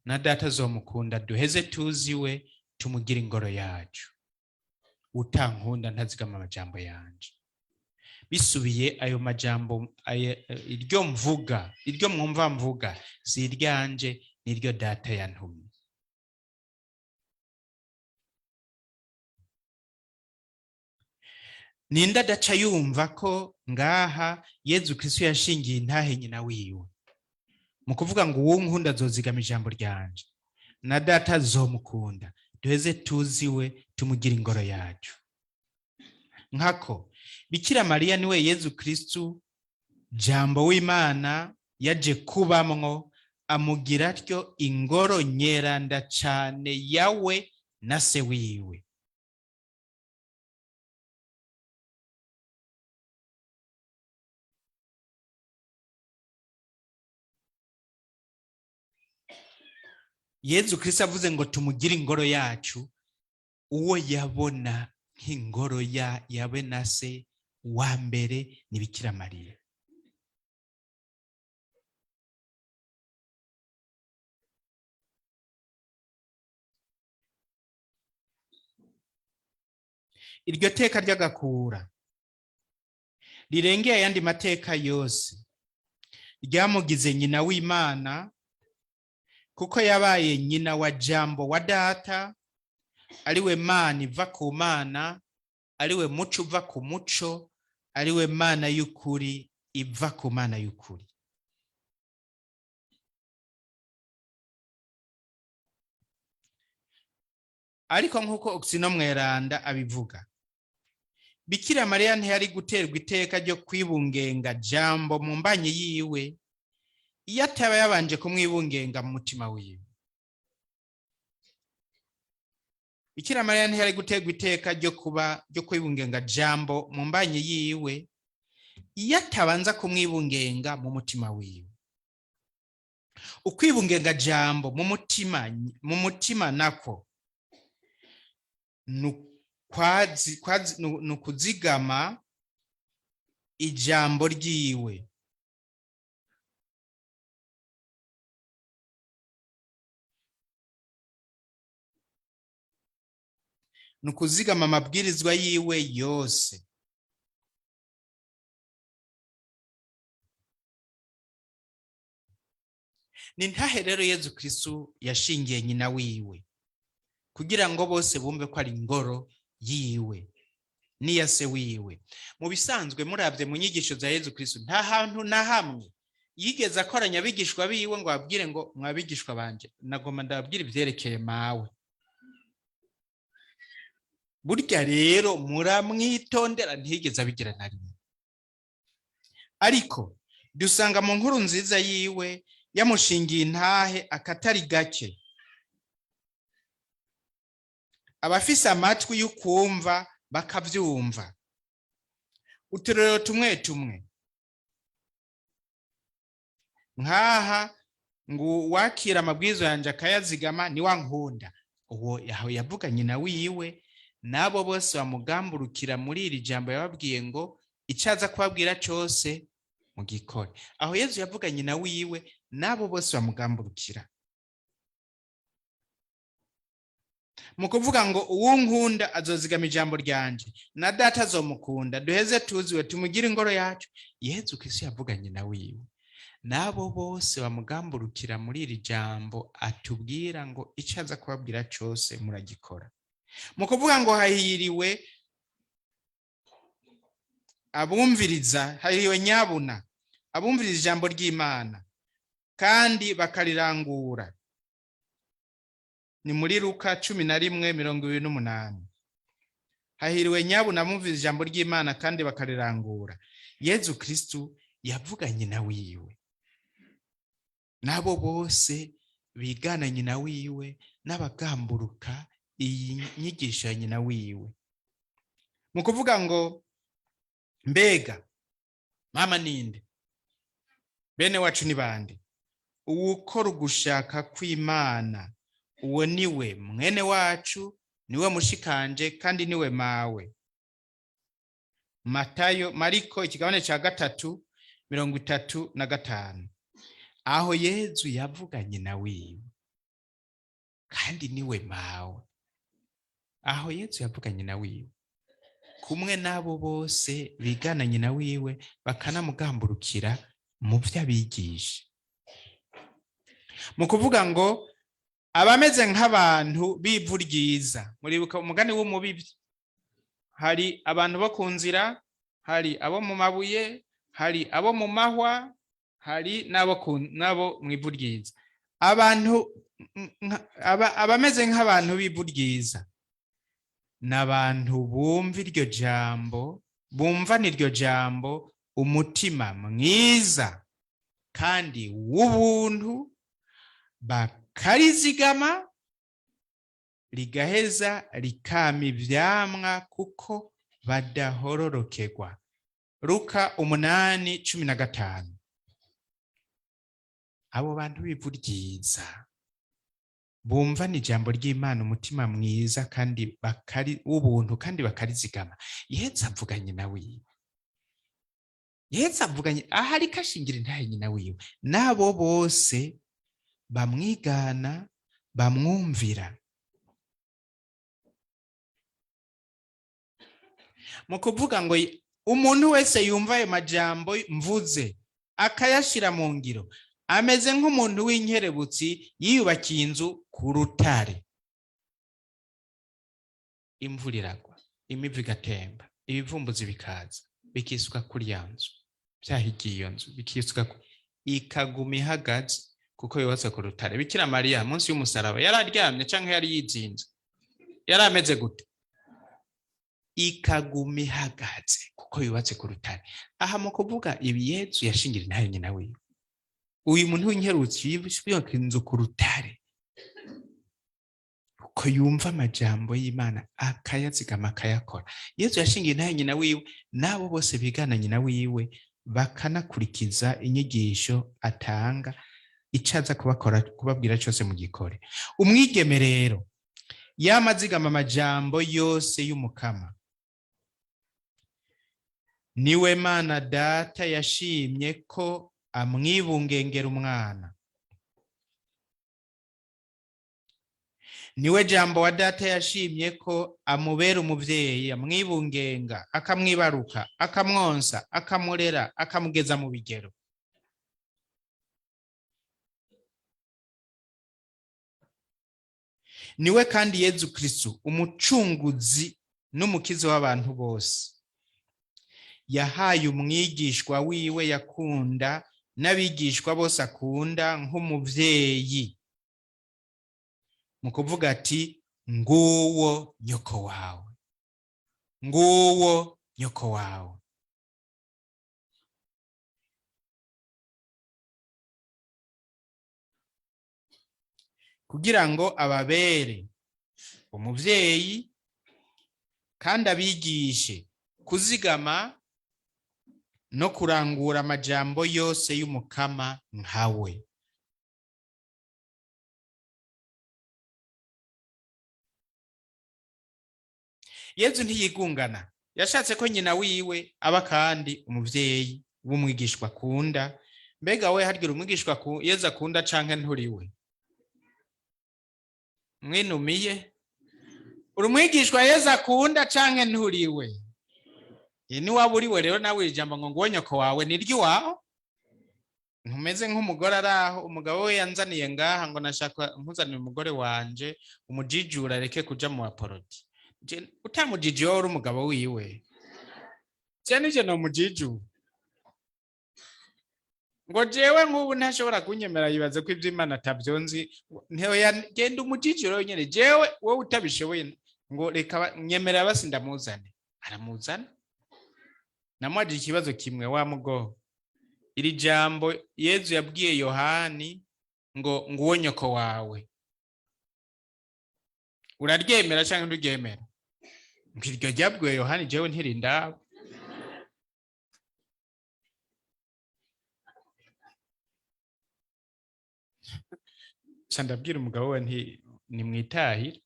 na data azomukunda duheze tuziwe tumugira ingoro yacu. Utankunda ntazigama amajambo yanje. Bisubiye ayo majambo iryo mvuga, iryo mwumva mvuga, si iryanje niryo data yantumye. Ninda daca yumva ko ngaha Yezu Kristo yashingiye intahe nyina wiwe mu kuvuga ngo uwo nkunda azozigama ijambo ryanje, na data azomukunda duheze tuziwe tumugira ingoro yacu. Nkako Bikira Mariya niwe Yezu Kristo jambo w'Imana yaje kubamwo, amugira atyo ingoro nyeranda cane yawe na se wiwe. Yezu Kristo avuze ngo tumugire ingoro yacu, uwo yabona nk'ingoro yawe na se wa mbere ni Bikira Mariya. Iryo teka ry'agakura rirengeye ayandi mateka yose ryamugize nyina w'Imana, kuko yabaye nyina wa Jambo wa Data, ariwe Mana iva ku Mana, ariwe muco uva ku muco, ariwe Mana y'ukuri iva ku Mana y'ukuri. Ariko nk'uko Oxino Mweranda abivuga, Bikira Mariya ntiyari guterwa iteka ryo kwibungenga Jambo mu mbanyi yiwe iyo ataba yabanje kumwibungenga mu mutima wiwe. Bikira Mariya ntiyari guterwa iteka ryo kwibungenga Jambo mu mbanyi yiwe iyo atabanza kumwibungenga mu mutima wiwe. Ukwibungenga Jambo mu mutima nako nukuzigama ijambo ryiwe. Nukuzigama amabwirizwa yiwe yose. Ni ntahe rero Yezu Kristo yashingiye nyina wiwe kugira ngo bose bumve ko ari ingoro yiwe niya se wiwe. Mu bisanzwe muravye mu nyigisho za Yezu Kristo nta hantu na hamwe yigeze akoranya abigishwa biwe ngo ababwire ngo mwabigishwa banje nagoma ndababwira ivyerekeye mawe. Burya rero muramwitondera, ntiyigeze abigira na rimwe. Ariko dusanga mu nkuru nziza yiwe yamushingiye intahe akatari gake. Abafise amatwi y'ukumva bakavyumva. Uturero tumwe tumwe nkaha ngo wakira amabwizo yanje akayazigama ni wankunda. Uwo yavuga nyina wiwe, nabo bose bamugamburukira muri iri jambo yababwiye ngo icaza kubabwira cose mugikore. Aho Yezu yavuga nyina wiwe, nabo bose bamugamburukira. Mu kuvuga ngo uwunkunda azozigama ijambo ryanje na Data azomukunda, duheze tuziwe tumugire ingoro yacu. Yezu Kristo yavuga nyina wiwe, nabo bose bamugamburukira muri iri jambo atubwira ngo icaza kubabwira cose muragikora. Mu kuvuga ngo hahiriwe abumviriza, hahiriwe nyabuna abumviriza ijambo ry'Imana kandi bakarirangura, ni muri Luka 11:28. Hahiriwe nyabuna abumviriza ijambo ry'Imana kandi bakarirangura. Yezu Kristo yavuga nyina wiwe, nabo bose bigana nyina wiwe n'abagamburuka iyi nyigisho ya nyina wiwe. Mu kuvuga ngo mbega mama ninde, bene wacu ni bande? Uwukora ugushaka kw'Imana, uwo niwe mwene wacu, niwe mushikanje kandi niwe mawe. Mariko ikigabane ca 3:35. Aho Yezu yavuga nyina wiwe kandi niwe mawe. Aho Yezu yavuga nyina wiwe kumwe nabo bose bigana nyina wiwe bakanamugamburukira mu vy'abigisha. Mu kuvuga ngo abameze nk'abantu bivu ryiza. Muribuka umugani w'umubibyi, hari abantu bo ku nzira, hari abo mu mabuye, hari abo mu mahwa, hari nabo mwivu ryiza. Abameze nk'abantu bivu ryiza n'abantu bumva iryo jambo, bumvana iryo jambo umutima mwiza kandi w'ubuntu, bakarizigama rigaheza rikama ivyamwa kuko badahororokerwa. Luka 8:15. Abo bantu bivu ryiza bumva ni ijambo ry'Imana umutima mwiza kandi w'ubuntu kandi bakarizigama. Yesu avuganye na wiwe, Yesu avuganye aho ariko ashingira intahe nyina wiwe, n'abo bose bamwigana bamwumvira. Mu kuvuga ngo umuntu wese yumva ayo majambo mvuze akayashira mu ngiro ameze nk'umuntu w'inkerebutsi yiyubakiye inzu ku rutare. Imvura iragwa, imivu igatemba, ibivumbuzi bikaza bikisuka kuri ya nzu, byahigiye iyo nzu bikisuka ikaguma ihagaze kuko yubatse ku rutare. Bikira Mariya munsi y'umusaraba yararyamye canke yari yizinze, yari ameze gute? Ikaguma ihagaze kuko yubatse ku rutare. Aha mu kuvuga ibi Yesu yashingira intahe nyina wiwe. Uyu muntu w'inkerutsi yibishwe inzu ku rutare uko yumva amajambo y'Imana akayazigama akayakora. Yesu yashingiye intahe nyina wiwe, n'abo bose bigana nyina wiwe bakanakurikiza inyigisho atanga, icaza kubabwira cyose mu gikore. Umwigeme rero yamazigama amajambo yose y'umukama, niwe Mana Data yashimye ko amwibungengera umwana. Niwe Jambo wa Data yashimye ko amubera umuvyeyi, amwibungenga, akamwibaruka, akamwonsa, akamurera, akamugeza mu bigero. Niwe kandi Yesu Kristo, umucunguzi n'umukiza w'abantu bose, yahaye umwigishwa wiwe yakunda n'abigishwa bose akunda nk'umuvyeyi, mu kuvuga ati nguwo nyoko wawe, nguwo nyoko wawe. Kugira ngo ababere umuvyeyi kandi abigishe kuzigama no kurangura amajambo yose y'umukama nkawe. Yesu ntiyigungana, yashatse ko nyina wiwe aba kandi umuvyeyi w'umwigishwa akunda. Mbega we hargira umwigishwa Yesu akunda canke nturiwe? Mwinumiye, uri umwigishwa Yesu akunda canke nturiwe? Ni waba uriwe rero nawe ijambo ngo nguwo nyoko wawe ni ry'iwawe. Ntumeze nk'umugore araho, umugabo we yanzaniye ngaha ngo nashaka mpuzanire umugore wanje umujijura reke kuja mu aporoti. Utamujiji wowe uri umugabo wiwe, nije no mujiju ngo jewe nk'ubu ntashobora kunyemera, yibaze ko ivy'Imana atavyonzi. Genda umujiji rero nyene, jewe wowe utabishoboye ngo reka nyemera basi ndamuzane. Aramuzana. Namwaje ikibazo kimwe, wa mugo iri jambo Yesu yabwiye Yohani ngo nguwo nyoko wawe, uraryemera canke nturyemera? Ngiryo ryabwiye Yohani, jewe ntirindaba. Ndabwira umugabo we nti nimwitahire,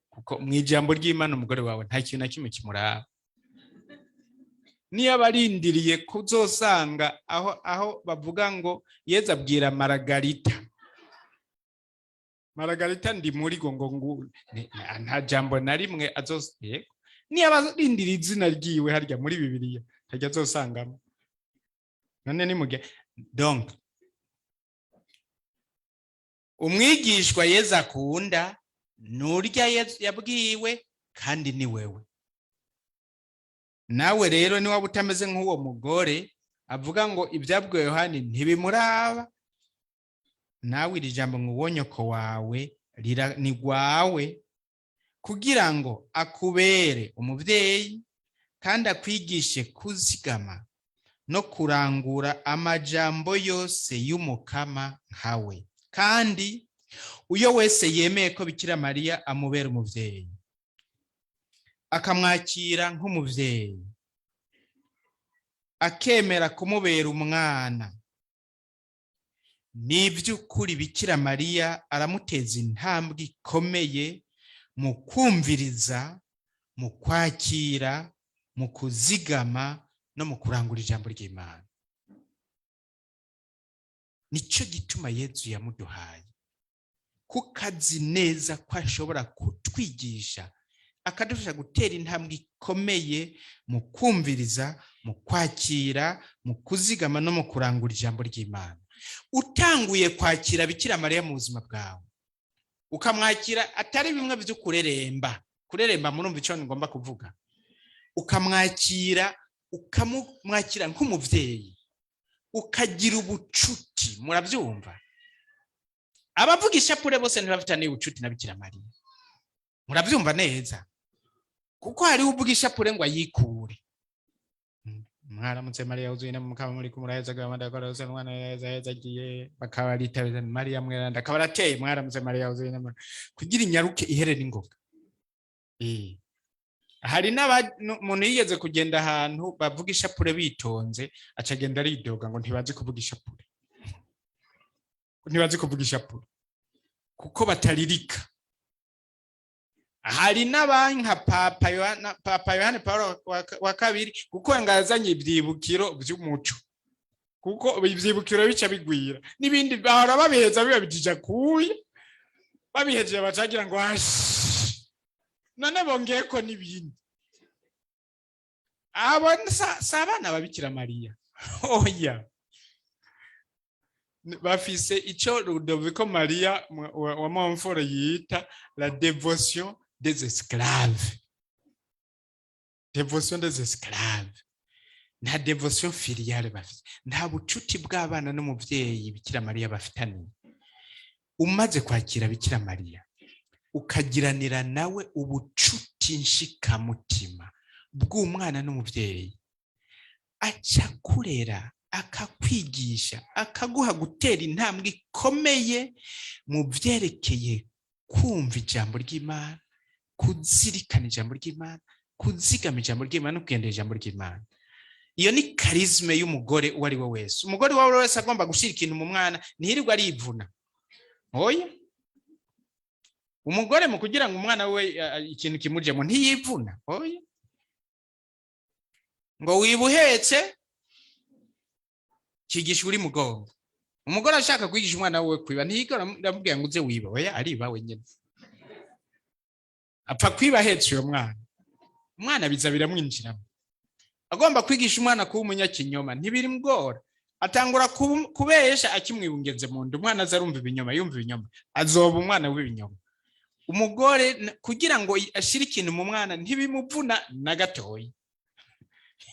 kuko mu ijambo ry'Imana umugore wawe nta kintu na kimwe kimuraba. Niyo abarindiriye kuzosanga aho bavuga ngo Yesu abwira Maragarita ndi muri ngo nta jambo na rimwe azosiye. Niyo abarindiriye izina ryiwe harya muri Bibiliya ntajya azosangamo. None ni muge donc umwigishwa Yesu akunda nurya Yesu yabwiwe kandi ni wewe. Nawe rero ni waba utameze nk'uwo mugore avuga ngo ibyabwiwe Yohani ntibimuraba, nawe iri jambo nguwo nyoko wawe ni gwawe, kugira ngo akubere umuvyeyi kandi akwigishe kuzigama no kurangura amajambo yose y'umukama nkawe. Kandi uyo wese yemeye ko Bikira Mariya amubera umuvyeyi, akamwakira nk'umuvyeyi, akemera kumubera umwana, ni by'ukuri Bikira Mariya aramuteza intambwe ikomeye mu kumviriza, mu kwakira, mu kuzigama no mu kurangura ijambo ry'Imana. Nico gituma Yezu yamuduhaye, kuko azi neza ko ashobora kutwigisha akadufasha gutera intambwe ikomeye mu kumviriza, mu kwakira, mu kuzigama no mu kurangura ijambo ry'Imana. Utanguye kwakira Bikira Mariya mu buzima bwawe, ukamwakira atari bimwe byo kureremba murumva icyo ngomba kuvuga, ukamwakira nk'umuvyeyi, ukagira ubucuti. Murabyumva? Abavuga ishapure bose ntibafitaniye ubucuti na Bikira Mariya. Murabyumva neza? Kuko hari uvuga ishapure ngo ayikure. Mwaramutse Mariya uzuye na mukaba muri kumuraheza Amand akorose mwana yeza agiye bakabarita Mariya mweranda akabarateye. Mwaramutse Mariya uzuye na kugira inyaruke iherera ingoga. Hari n'umuntu yigeze kugenda ahantu bavuga ishapure bitonze, acagenda aridoga ngo ntibazi kuvuga ishapure. Ntibazi kuvuga ishapure kuko bataririka. Hari n'abanka Papa Yohane Paulo wa kabiri kuko ngazanye ibyibukiro by'umuco, kuko ibyibukiro bica bigwira n'ibindi bahora babiheza biba bijija kuye, babiheje bacagira ngo none bongeye ko n'ibindi. Abana sabana babikira Mariya oya, bafise ico Ludovico Maria wa Montfort yita la dévotion des esclaves. Dévotion des esclaves. Nta dévotion filiale bafise, nta bucuti bw'abana n'umuvyeyi Bikira Mariya bafitaniye. Umaze kwakira Bikira Mariya ukagiranira nawe ubucuti nshikamutima bw'umwana n'umuvyeyi, aca kurera, akakwigisha, akaguha gutera intambwe ikomeye mu byerekeye kumva ijambo ry'Imana, kuzirikana ijambo ry'Imana, kuzigama ijambo ry'Imana no kugendera ijambo ry'Imana. Iyo ni karizme y'umugore uwo ari we wese. Umugore wawe wese agomba gushira ikintu mu mwana, ntihirirwa arivuna. Oya, umugore mu kugira ngo umwana we ikintu kimujemo ntiyivuna. Oya, ngo wibuhetse kigisha uri mugongo. Umugore ashaka kwigisha umwana we kwiba, ntiyigora ndamubwira ngo uze wiba. Oya, ariba wenyine. Apfa kwiba hetse uyo mwana. Umwana biza biramwinjiramo. Agomba kwigisha umwana kuba umunyakinyoma, ntibiri mugora. Atangura kubesha akimwibungenze mu nda. Umwana azarumva ibinyoma, yumva ibinyoma, azoba umwana w'ibinyoma. Umugore kugira ngo ashire ikintu mu mwana ntibimuvuna na gatoyi.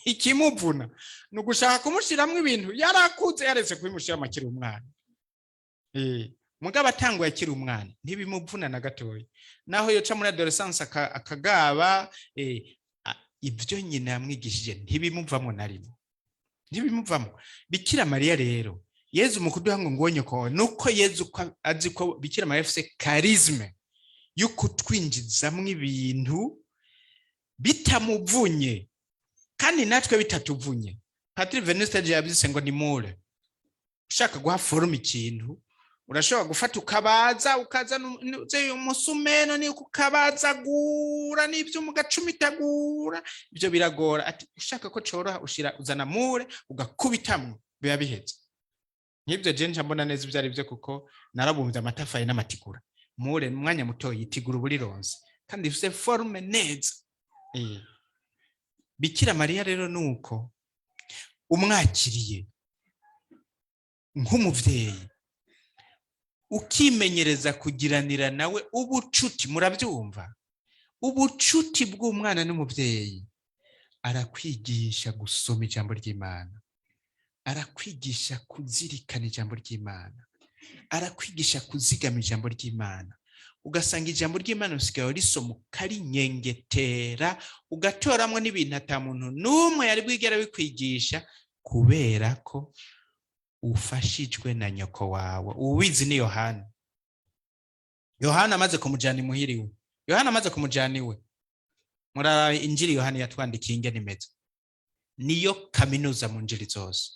Ikimuvuna nugushaka kumushiramwe ibintu yarakuze yaretse kubimushira makiri umwana. Mugabo atanguye akiri umwana ntibimuvuna na gatoyi. Naho yoca muri adolescence akagaba ibyo nyina yamwigishije ntibimuvamo na rimwe. Ntibimuvamo. Bikira Mariya rero, Yezu mu kuduha ngo ngonye ko nuko Yezu azi ko Bikira Mariya afise charisme yo kutwinjizamwe ibintu bitamuvunye kandi natwe bitatuvunye. Padiri Venuste yabize ngo ni mure. Ushaka guha forum ikintu urashobora gufata ukabaza ukazana umusumeno ni kukabaza gura n'ibyo mugacumitagura, ibyo biragora. Ati ushaka ko coroha ushira uzana mure ugakubitamwe biba biheze. Nk'ibyo je njambona neza ibyo ari byo kuko narabumvye amatafaye n'amatigura. Mure mwanya muto yitigura uburironse kandi ifise forme neza. Bikira Mariya rero nuko umwakiriye nk'umuvyeyi, ukimenyereza kugiranira nawe ubucuti. Murabyumva? Ubucuti bw'umwana n'umuvyeyi. Arakwigisha gusoma ijambo ry'Imana, arakwigisha kuzirikana ijambo ry'Imana, arakwigisha kuzigama ijambo ry'Imana. Ugasanga ijambo ry'Imana usigaye risoma ukarinyengetera, ugatoramwe n'ibintu ata muntu n'umwe yari bwigera bikwigisha, kubera ko ufashijwe na nyoko wawe. Uwizi ni Yohana. Yohana amaze kumujana imuhiriwe. Yohana amaze kumujana iwe. Murara injiri Yohana yatwandikiye ingene imeze. Niyo kaminuza mu njiri zose.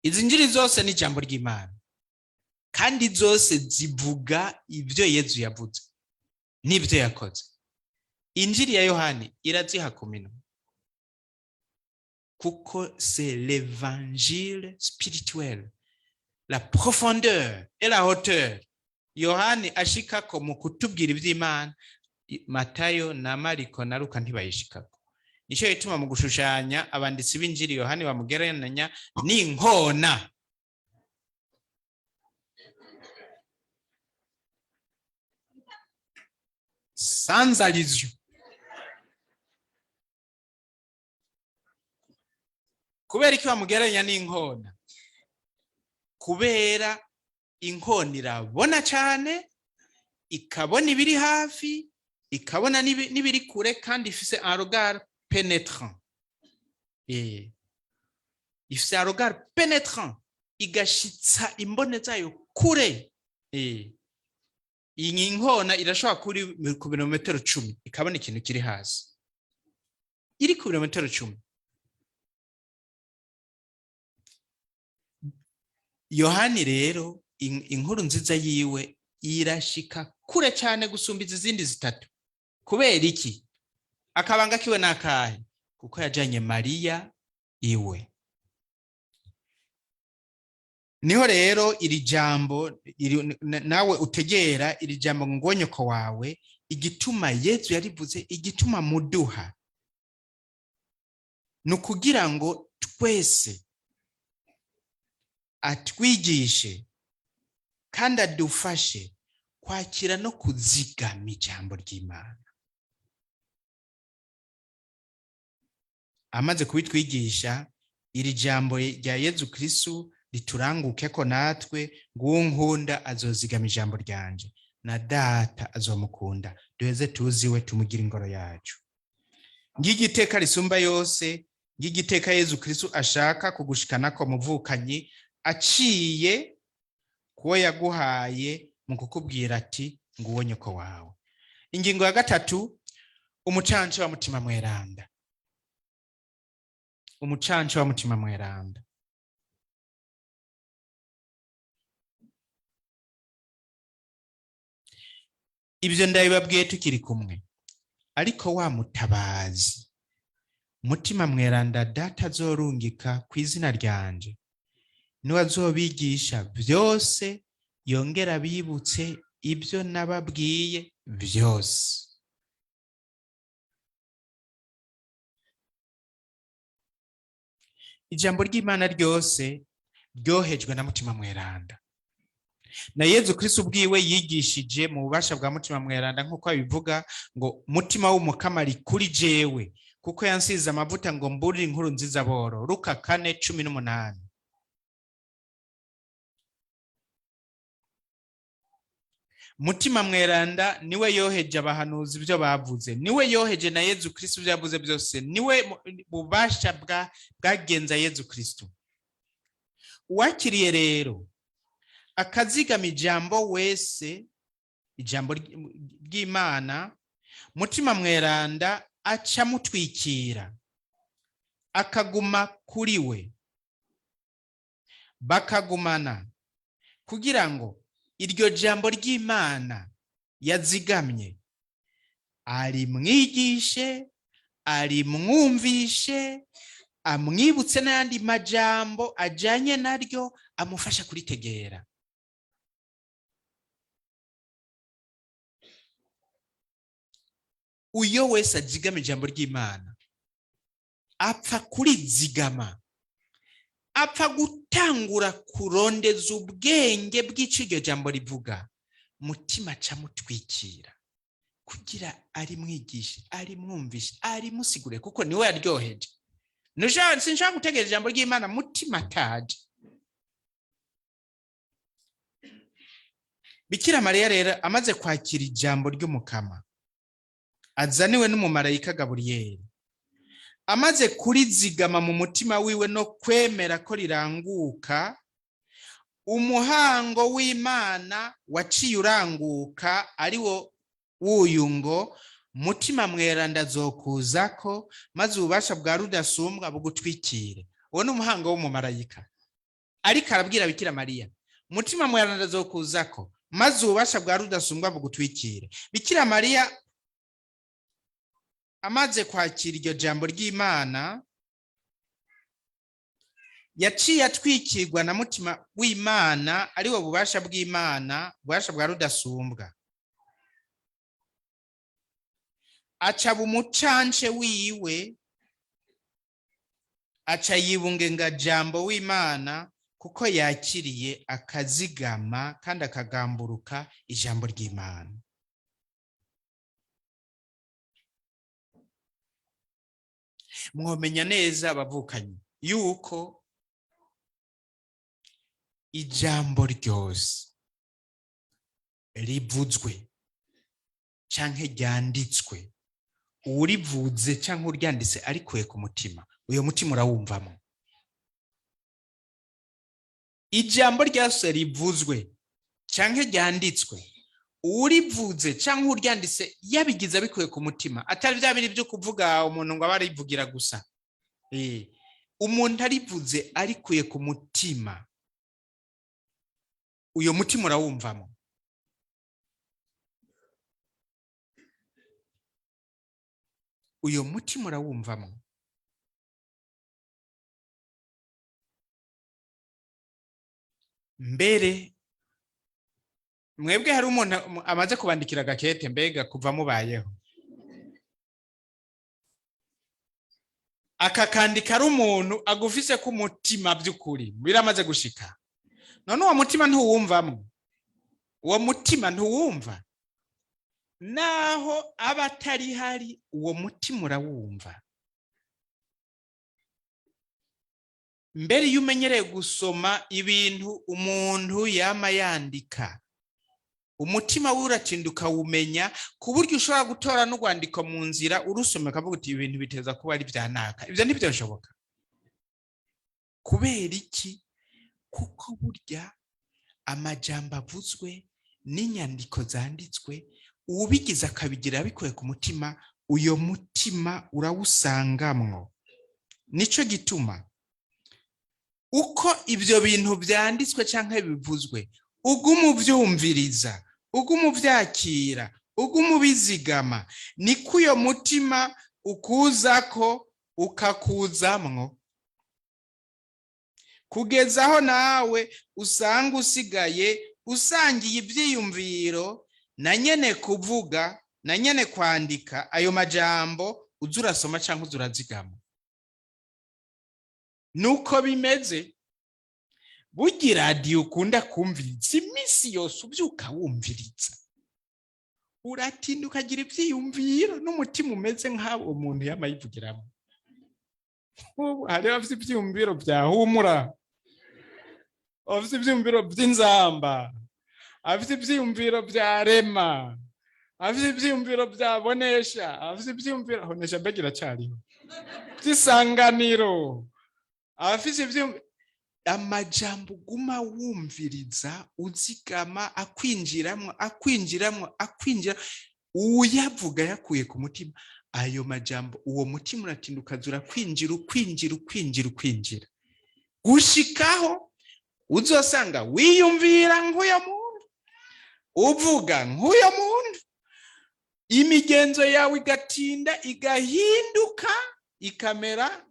Izi njiri zose ni ijambo ry'Imana. kandi zose zivuga ibyo Yezu yavuze n'ibyo yakoze. Injiri ya Yohani iraziha ku minwa kuko c'est l'évangile spirituel, la profondeur et la hauteur Yohani ashikako mu kutubwira iby'Imana Matayo na Mariko na Luka ntibayishikako. Nico gituma mu gushushanya abanditsi b'injiri Yohani bamugereranya n'inkona. Sans allusion. Kubera iki bamugereranya n'inkona? Kubera inkona irabona cyane, ikabona ibiri hafi, ikabona n'ibiri kure, kandi ifise un regard pénétrant. Ifise un regard pénétrant, igashitsa imbone zayo kure. Iyi nkona irashobora kuri ku birometero 10 ikabona ikintu kiri hasi. Iri ku birometero 10. Yohani rero inkuru nziza yiwe irashika kure cyane gusumba izindi zitatu. Kubera iki? Akabanga kiwe nakahe? Kuko yajanye Mariya iwe. Niho rero iri jambo nawe utegera iri jambo ngo nyoko wawe, igituma Yezu yarivuze, igituma muduha nukugira ngo twese atwigishe kandi adufashe kwakira no kuzigama ijambo ry'Imana. Amaze kubitwigisha, iri jambo rya Yezu Kristo rituranguke ko natwe ngunkunda azozigama ijambo ryanje, na data azomukunda, duheze tuziwe tumugira ingoro yacu. Ngigiteka risumba yose, ngigiteka Yezu Kristo ashaka kugushikanako muvukanyi, aciye kuwo yaguhaye mu kukubwira ati nguwo nyoko wawe. Ingingo ya gatatu, umucanco wa mutima mweranda. Umucanco wa mutima mweranda. Ibyo ndabibabwiye tukiri kumwe, ariko wa mutabazi mutima mweranda data azorungika ku izina ryanje, niwe azobigisha byose, yongera bibutse ibyo nababwiye byose. Ijambo ry'Imana ryose ryohejwe na mutima mweranda, na Yezu Kristo ubwiwe yigishije mu bubasha bwa mutima mweranda, nk'uko abivuga ngo mutima w'umukama ari kuri jewe, kuko yansize amavuta ngo mburire inkuru nziza boro. Luka 4:18. Mutima mweranda niwe yoheje abahanuzi ibyo bavuze, niwe yoheje na Yezu Kristo ibyo yavuze byose, niwe bubasha bwagenza Yezu Kristo. Uwakiriye rero akazigama ijambo wese, ijambo ry'Imana, mutima mweranda aca mutwikira, akaguma kuri we, bakagumana, kugira ngo iryo jambo ry'Imana yazigamye ari mwigishe, ari mwumvishe, amwibutse n'ayandi majambo ajanye naryo, amufasha kuritegera. Uyo wese azigama ijambo ry'Imana apfa kurizigama, apfa gutangura kurondeza ubwenge bw'ico iryo jambo rivuga, mutima ca mutwikira, kugira ari mwigishe, ari mwumvishe, ari musigure, kuko niwe yaryoheje. Sinshaka gutegera ijambo ry'Imana mutima ataje. Bikira Mariya rero amaze kwakira ijambo ry'umukama, azaniwe n'umumarayika Gaburiyeli, amaze kurizigama mu mutima wiwe no kwemera ko riranguka, umuhango w'Imana waciye uranguka, ari wo wuyu ngo mutima mweranda azokuzako, maze ububasha bwa rudasumbwa bugutwikire. Uwo ni umuhango w'umumarayika, ariko arabwira Bikira Mariya mutima mweranda azokuzako maze ububasha bwa rudasumbwa bugutwikire. Bikira Mariya amaze kwakira iryo jambo ry'Imana yaciye atwikirwa na mutima w'Imana, ari wo bubasha bw'Imana, bubasha bwa rudasumbwa. Aca bumucance wiwe, aca yibungenga jambo w'Imana, kuko yakiriye akazigama kandi akagamburuka ijambo ry'Imana. Mwomenya neza abavukanyi yuko ijambo ryose rivuzwe canke ryanditswe, uwurivuze canke uryanditse arikuye ku mutima, uyo mutima urawumvamo. Ijambo ryose rivuzwe canke ryanditswe, uwurivuze canke uryanditse yabigize abikuye ku mutima, atari vya biri byo kuvuga umuntu ngo abarivugira gusa. Umuntu arivuze arikuye ku mutima, uyo mutima urawumvamo. Uyo mutima urawumvamo. Mbere mwebwe hari umuntu amaze kubandikira gakete, mbega kuva mubayeho akakandika ari umuntu agufise ku mutima by'ukuri biramaze gushika, none uwo mutima ntuwumvamo, uwo mutima ntuwumva, naho aba atari hari uwo mutima urawumva. Mbere iyo umenyereye gusoma ibintu umuntu yama yandika, umutima w'uratinduka umenya ku buryo ushobora gutora n'urwandiko mu nzira urusoma kavuga uti ibintu biteza kuba ari byanaka. Ibyo ntibyoshoboka. Kubera iki? Kuko burya amajambo avuzwe n'inyandiko zanditswe, ubigize akabigira bikuye ku mutima, uyo mutima urawusangamwo. Nico gituma uko ibyo bintu byanditswe canke bivuzwe uguma uvyumviriza, uguma uvyakira, uguma ubizigama, niko uyo mutima ukuzako ukakuzamwo, kugeza aho nawe usanga usigaye usangiye ivyiyumviro na nyene kuvuga na nyene kwandika ayo majambo uzurasoma canke uzurazigama. Nuko bimeze. Burya radio ukunda kumviriza imisi yose ubyuka wumviriza, uratinda ukagira ivyiyumviro n'umutima umeze nk'abo umuntu yamayivugiramo. Hari afite ivyiyumviro bya humura, afite ivyiyumviro by'inzamba, afite ivyiyumviro bya rema, afite ivyiyumviro bya bonesha, afite ivyiyumviro bonesha begira cyariho by'isanganiro, afite ivyiyumviro. Amajambo guma wumviriza uzigama akwinjiramwo uyavuga yakuye ku mutima, ayo majambo uwo mutima uratinduka zura kwinjira gushikaho uzosanga wiyumvira nk'uyo muntu, uvuga nk'uyo muntu, imigenzo yawe igatinda igahinduka ikamera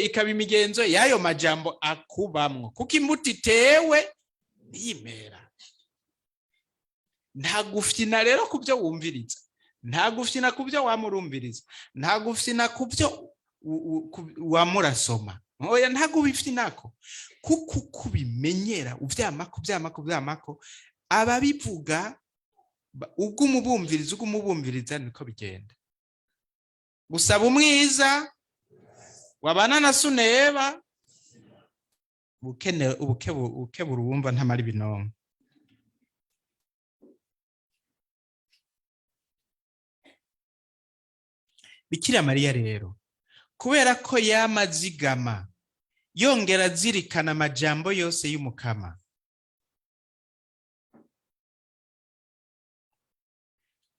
ikaba imigenzo y'ayo majambo akubamwo, kuko imbuto itewe niyimera. Nta gufyina rero ku byo wumviriza, nta gufyina ku byo wamurumviriza, nta gufyina ku byo wamurasoma, oya nta gufyinako, kuko kubimenyera uvyamako ababivuga ugumubumviriza niko bigenda. Gusaba umwiza wabana na suneba ubuke burumva ntamara ibinonko. Bikira Mariya rero kubera ko yamazigama yongera azirikana amajambo yose y'umukama,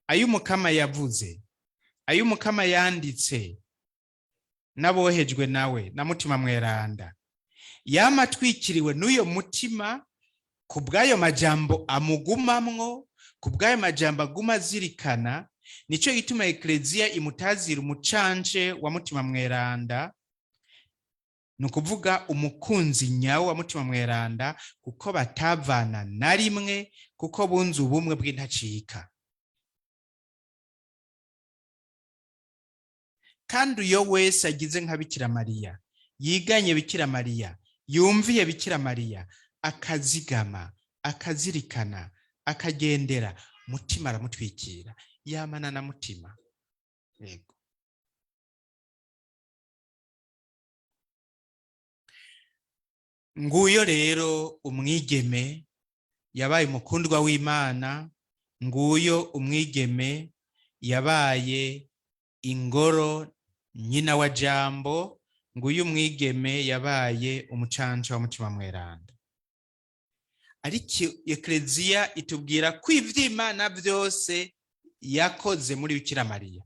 ay'umukama yavuze, ay'umukama yanditse n'abohejwe nawe na mutima mweranda, yama atwikiriwe n'uyo mutima, ku bw'ayo majambo amugumamwo, ku bw'ayo majambo aguma azirikana. Nico gituma ekleziya imutazira umucanje wa mutima mweranda, ni ukuvuga umukunzi nyawo wa mutima mweranda, kuko batavana na rimwe, kuko bunze ubumwe bw'intacika. Kandi uyo wese agize nka Bikira Mariya, yiganye Bikira Mariya, yumviye Bikira Mariya, akazigama, akazirikana, akagendera, mutima aramutwikira, yamana na mutima. Yego. Nguyo rero umwigeme yabaye umukundwa w'Imana, nguyo umwigeme yabaye ingoro nyina wa Jambo, nguyu umwigeme yabaye umucanca wa mutima mweranda. Ariko ekleziya itubwira ko ivy'Imana byose yakoze muri Bikira Mariya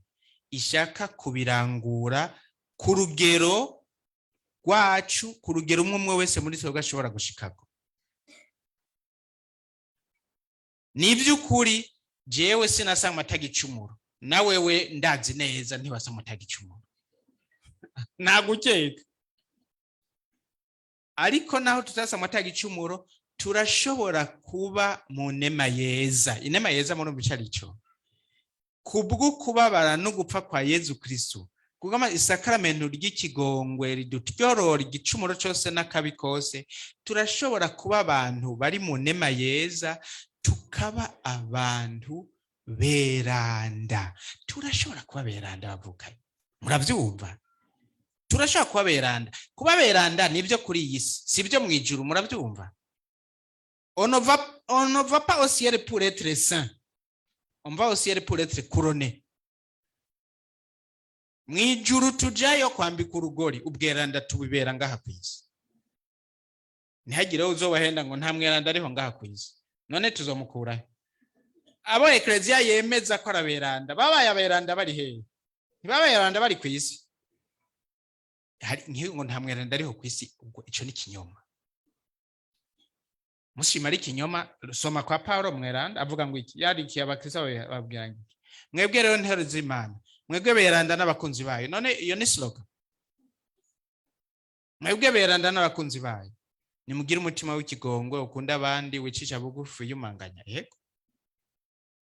ishaka kubirangura ku rugero rwacu, ku rugero umwe wese muri twebwe ashobora gushikako. Ni by'ukuri jewe sinasanga atagicumuro, na wewe ndazi neza ntiwasanga atagicumuro, nagukeka. Ariko naho tutasanga atagicumuro, turashobora kuba mu nema yeza. Inema yeza muri bicarico kubwo kubabara no gupfa kwa Yezu Kristo, kugama isakramento ry'ikigongwe ridutyorora igicumuro cyose n'akabi kose. Turashobora kuba abantu bari mu nema yeza, tukaba abantu beranda. Turashobora kuba beranda bavukanye, muravyumva? Turashobora kuba beranda. Kuba beranda nibyo kuri iyi si, sibyo mu ijuru, muravyumva? On ne va pas au ciel pour être saint, on va au ciel pour être couronné. Mwijuru tujayo kwambika urugori, ubweranda tubibera ngaha kwisi. Ntihagire uzobahenda ngo nta mweranda ariho ngaha kwisi. None tuzomukura abo ekleziya yemeza ko araberanda, babaye aberanda bari hehe? Ntibabaye aberanda bari kwisi. Hari ngo nta mweranda ariho kwisi, ubwo ico ni kinyoma. Mushima ari kinyoma. Soma kwa Paulo mweranda avuga ngo iki, yarikiye abakristo babwira ngo mwebwe rero ntero z'Imana, mwebwe beranda n'abakunzi bayo. None iyo ni slogan. Mwebwe beranda n'abakunzi bayo, nimugire umutima w'ikigongwe, ukunda abandi, wicisha bugufi, yumanganya. Yego,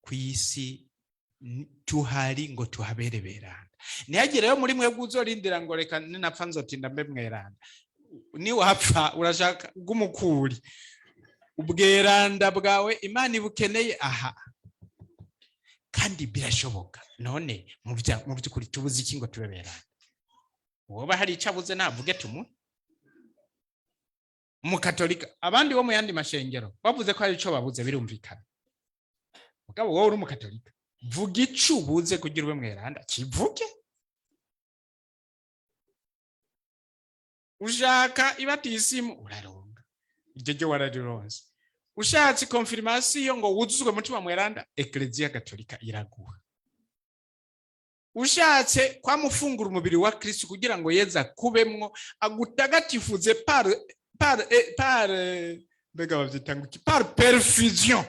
kwisi tuhari ngo tuhabere beranda. Ntihagire rero muri mwebwe uzorindira ngo reka ninapfa nzotinda mbe mweranda. Ni wapfa urashaka gumukuri ubweranda bwawe Imana ibukeneye aha, kandi birashoboka. None mu by'ukuri tubuze iki ngo tube beranda? Woba hari icabuze navuge tumu. Umukatolika, abandi bo mu yandi mashengero bavuze ko hari ico babuze, birumvikana. Mugabo wowe uri umukatolika, vuga ico ubuze kugira ube mweranda, kivuge. Ushaka ibatisimu uraronga, iryo ryo wararironse. Ushatse confirmation ngo wuzuzwe mutima mweranda, ekleziya gatolika iraguha. Ushatse kwamufungura umubiri wa Kristo kugira ngo yeza kubemwo, agutagatifuze par perfusion,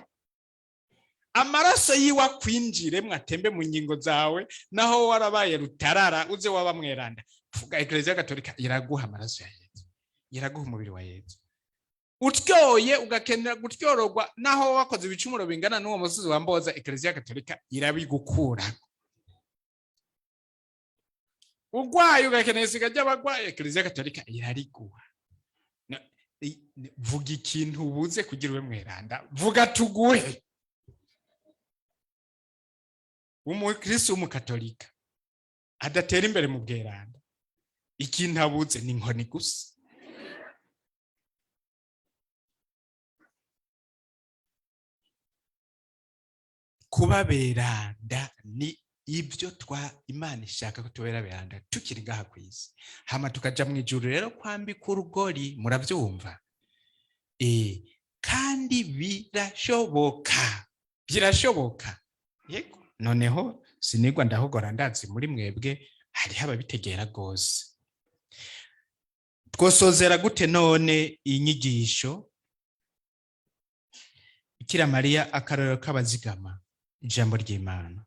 amaraso yiwa kwinjire mwatembe mu ngingo zawe, naho warabaye rutarara uze waba mweranda. Fuga ekleziya gatolika iraguha amaraso ya Yesu, iraguha umubiri wa Yesu. Utyoye ugakenera gutyorogwa, naho wakoze ibicumuro bingana n'uwo musozi wamboza, ekleziya gatolika irabigukura. Ugwaye ugakenera isiga ry'abagwaye, ekleziya gatolika irariguha. Vuga ikintu ubuze kugira ube mweranda, vuga tuguhe. Umukristo w'umukatolika adatera imbere mu bweranda, ikintu abuze ni inkoni gusa. Kuba beranda ni ibyo Imana ishaka ko tubera beranda tukiri ngaha kwisi, hama tukaja mu ijuru rero kwambika urugori. Muravyumva? Kandi birashoboka, birashoboka. Yego, noneho sinigwa ndahogora, ndazi muri mwebwe hari haba bitegera gose. twosozera gute none inyigisho Bikira Mariya akarorero k'abazigama ijambo ry'Imana.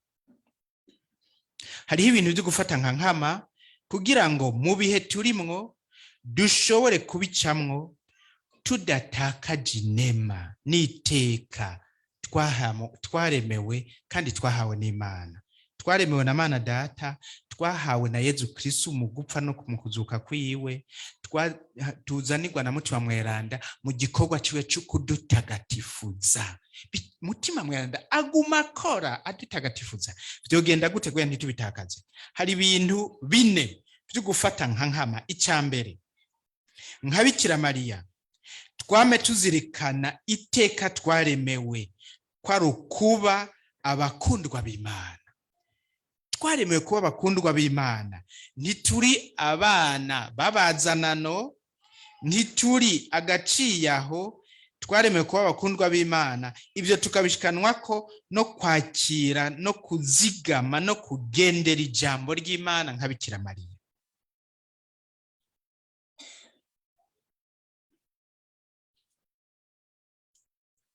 Hariho ibintu byo gufata nka nkama kugira ngo mu bihe turimwo dushobore kubicamwo tudatakaje inema n'iteka twaremewe kandi twahawe n'Imana. Twaremewe na Mana Data, twahawe na Yezu Kristo mu gupfa no mu kuzuka kwiwe, tuzanirwa na Mutima Mweranda mu gikorwa ciwe cyo kudutagatifuza. Mutima Mweranda aguma akora adutagatifuza. Vyogenda gute kugira ntitubitakaze? Hari ibintu bine byo gufata nka nkama. Icambere, nka Bikira Mariya twame tuzirikana iteka twaremewe kwari ukuba abakundwa b'Imana. Twaremewe kuba abakundwa b'Imana, ntituri abana babazanano, ntituri agaciyaho, twaremewe kuba abakundwa b'Imana. Ibyo tukabishikanwako no kwakira no kuzigama no kugendera ijambo ry'Imana nka Bikira Mariya.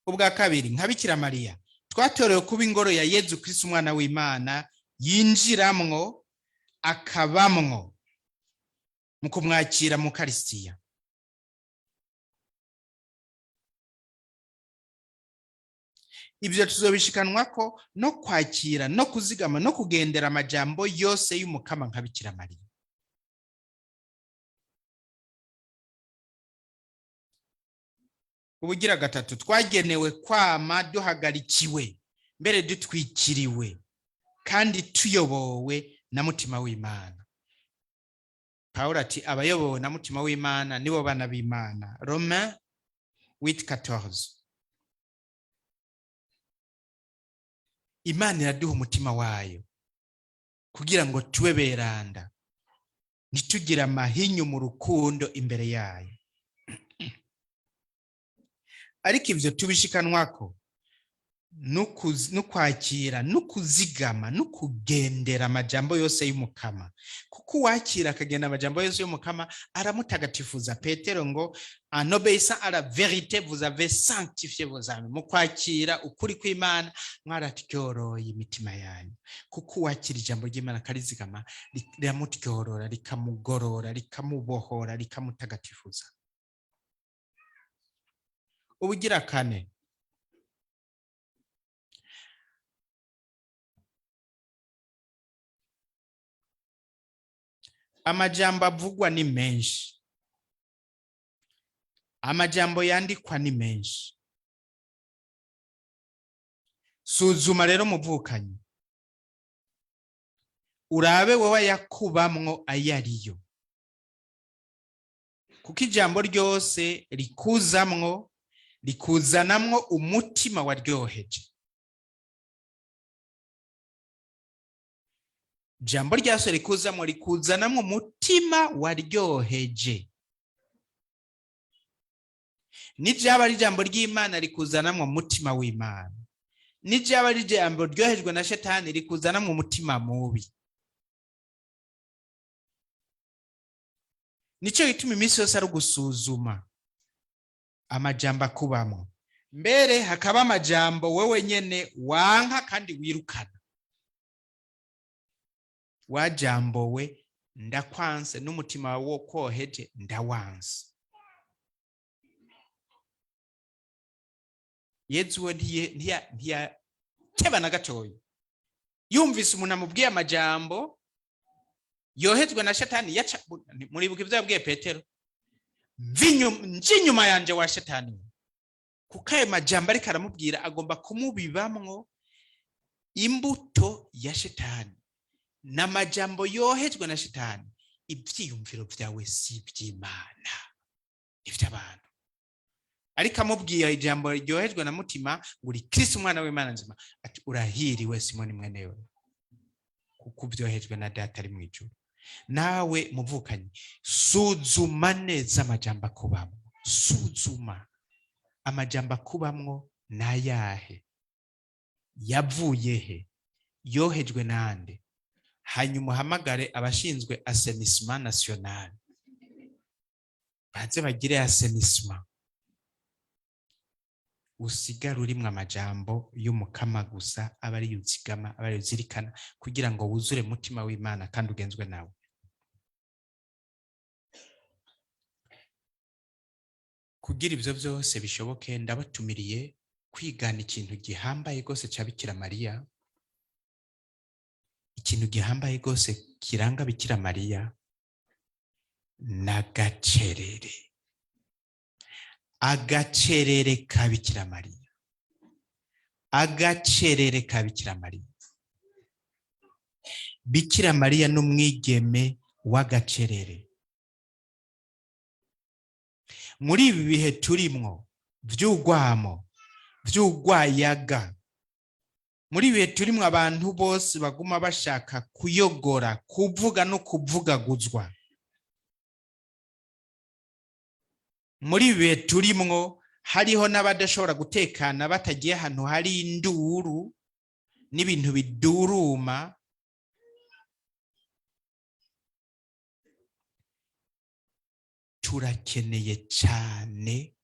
Ubwa kabiri, nka Bikira Mariya twatorewe kuba ingoro ya Yezu Kristo umwana w'Imana, yinjiramwo akabamwo mu kumwakira mu Karistiya. Ibyo tuzobishikanwako no kwakira no kuzigama no kugendera amajambo yose y'umukama nka Bikira Mariya. Ubugira gatatu, twagenewe kwama duhagarikiwe mbere dutwikiriwe kandi tuyobowe na Mutima w'Imana. Pawulo ati abayobowe na Mutima w'Imana nibo bana b'Imana. Romains 8:14. Imana iraduha umutima wayo kugira ngo tube beranda, ntitugira amahinyu mu rukundo imbere yayo. Ariko ivyo tubishikanwako nukwakira nukuzigama nukugendera amajambo yose y'umukama. Kuko wakira akagenda amajambo yose y'umukama aramutagatifuza. Petero ngo en obéissant à la vérité vous avez sanctifié vos âmes. Mu kwakira ukuri kw'Imana mwaratyoroye imitima yanyu. Kuko wakira ijambo ry'Imana karizigama riramutyorora, rikamugorora, rikamubohora, rikamutagatifuza. Ubugira kane, amajambo avugwa ni menshi, amajambo yandikwa ni menshi. Suzuma rero muvukanyi, urabe wowe yakubamwo ayariyo, kuko ijambo ryose rikuzanamwo umutima waryoheje. Jambo ryose rikuzanamwo umutima waryoheje. Nijaba ari jambo ry'Imana rikuzanamwo umutima w'Imana. Nijaba ari jambo ryohejwe na shetani rikuzanamwo umutima mubi. Nico gituma iminsi yose ari gusuzuma amajambo akubamwo. Mbere hakaba amajambo wewe nyene wanka kandi wirukana. Wajambowe ndakwanse n'umutima wo koheje ndawanse. Yezu we ntiyateba na gatoyi. Yumvise umuntu amubwiye amajambo yohejwe na shetani, yaca muribuka ivyo yabwiye Petero, njinyuma yanje wa shetani. Kuko ayo majambo ariko aramubwira agomba kumubibamwo imbuto ya shetani. N'amajambo yohejwe na shetani, ivyiyumviro vyawe si ivy'Imana, ivy'abantu. Ariko amubwiye ijambo ryohejwe na mutima ngo uri Kristo umwana w'Imana nzima, ati urahiriwe Simoni mwenewe, kuko vyohejwe na Data ari mwijuru. Nawe muvukanyi, suzuma neza amajambo akubamwo. Suzuma amajambo akubamwo nayahe, yavuye he, yohejwe nande. Hanyuma uhamagare abashinzwe assainissement national baze bagire asenisma, usigara urimwo amajambo y'umukama gusa, aba ari uzigama, aba ari uzirikana, kugira ngo wuzure mutima w'Imana kandi ugenzwe nawe. Kugira ivyo vyose bishoboke, ndabatumiriye kwigana ikintu gihambaye gose ca Bikira Mariya. Ikintu gihambaye gose kiranga Bikira Mariya n'agacerere. Agacerere ka Bikira Mariya. Agacerere ka Bikira Mariya. Bikira Mariya n'umwigeme w'agacerere. Muri ibi bihe turimwo vy'ugwamo, vy'ugwayaga, muri ibi bihe turimwo abantu bose baguma bashaka kuyogora, kuvuga no kuvugaguzwa. Muri ibi bihe turimwo hariho n'abadashobora gutekana batagiye ahantu hari induru n'ibintu biduruma. Turakeneye cyane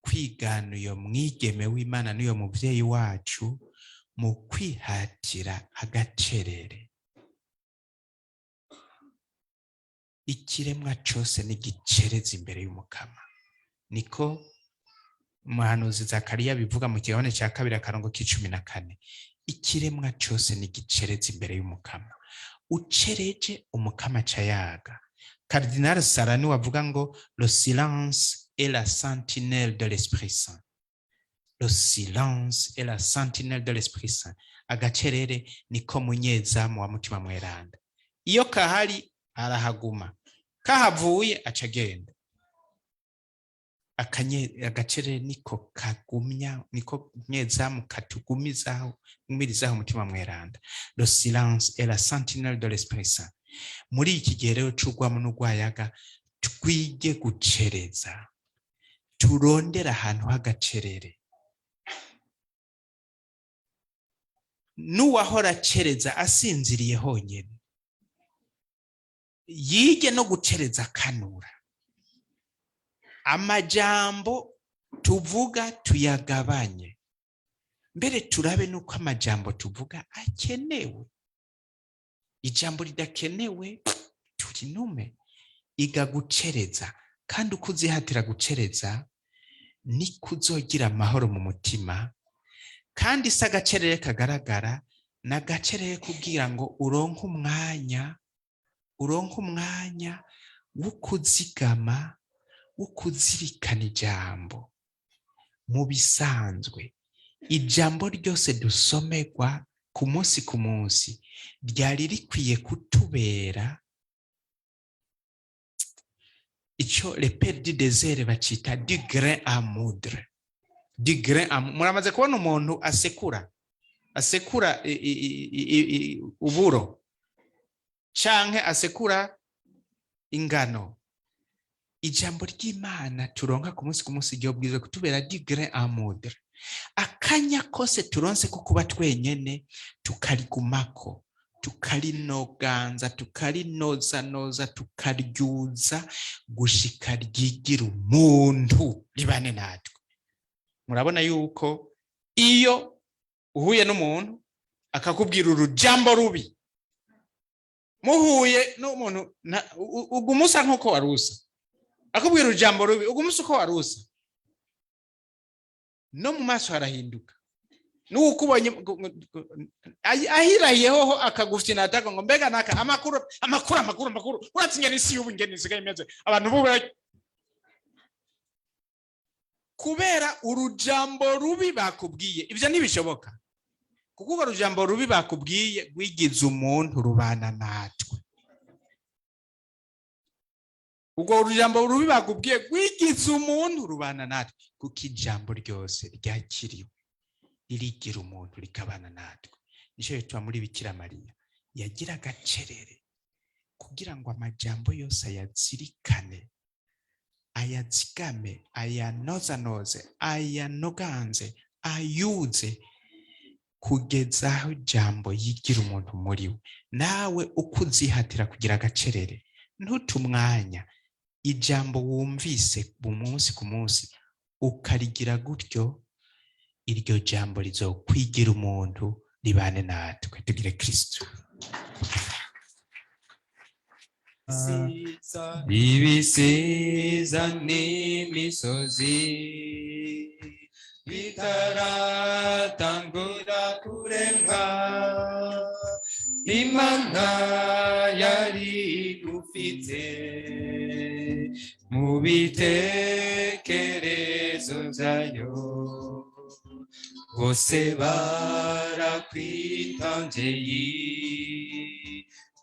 kwigana uyo mwigeme w'Imana n'uyo muvyeyi wacu mu kwihatira agacerere. Ikiremwa cose n'igicereza imbere y'umukama, niko umuhanuzi Zakariya bivuga mu kigabane ca 2:14. Ikiremwa cose n'igicereza imbere y'umukama. Ucereje umukama cayaga. Cardinal Sarani wavuga ngo le silence est la sentinelle de l'Esprit Saint. Le silence est la sentinelle de l'Esprit Saint. Agacerere niko munyezamu wa mutima mweranda. Iyo kahari arahaguma, kahavuye acagenda. Agacerere niko kagumya, niko munyezamu katugumizaho, umirizaho mutima mweranda. Le silence est la sentinelle de l'Esprit Saint. Muri iki gihe rero c'ugwamo n'ugwayaga, twige gucereza, turondera ahantu h'agacerere. N'uwahora acereza asinziriye honyene, yige no gucereza akanura. Amajambo tuvuga tuyagabanye, mbere turabe nuko amajambo tuvuga akenewe. Ijambo ridakenewe turinume. Iga gucereza, kandi uko uzihatira gucereza niko uzogira amahoro mu mutima. Kandi si agacerere kagaragara, n'agacerere kugira ngo uronke umwanya wo kuzigama, wo kuzirikana ijambo. Mu bisanzwe ijambo ryose dusomerwa ku munsi ryari rikwiye kutubera ico le père du désert bacita du grain à moudre. Du grain à moudre. Muramaze kubona umuntu asekura uburo canke asekura ingano. Ijambo ry'Imana turonka ku munsi ryo bwiza kutubera du grain à moudre. Akanya kose turonse ko kuba twenyene tukarigumako, tukarinoganza, tukarinoza, tukaryuza gushika ryigira umuntu ribane natwe. Murabona yuko iyo uhuye n'umuntu akakubwira urujambo rubi, muhuye n'umuntu ugumusa nk'uko warusa, akubwira urujambo rubi ugumusa uko warusa, no mu maso harahinduka. N'ukubonye ahirayeho akagufina ataka ngo mbega naka amakuru uratsinye n'isi y'ubu ngene isigaye imeze abantu bube kubera urujambo rubi bakubwiye. Ivyo ntibishoboka, kuko urujambo rubi bakubwiye rwigize umuntu rubana natwe. Ubwo urujambo rubi bakubwiye rwigize umuntu rubana natwe, kuko ijambo ryose ryakiriwe ririgira umuntu rikabana natwe. Nico bituma muri Bikira Mariya yagira agacerere kugira ngo amajambo yose ayazirikane, ayazigame, ayanoze, ayanoganze, ayuze kugeza aho ijambo yigira umuntu muri we. Nawe uko uzihatira kugira agacerere, ntutumwanya ijambo wumvise umunsi ku munsi ukarigira gutyo, iryo jambo rizokwigira umuntu ribane natwe. Tugire Kristo. ibisiza n'imisozi bitaratangura kuremwa, Imana yari igufite mu bitekerezo byayo, bose barakwitangeye,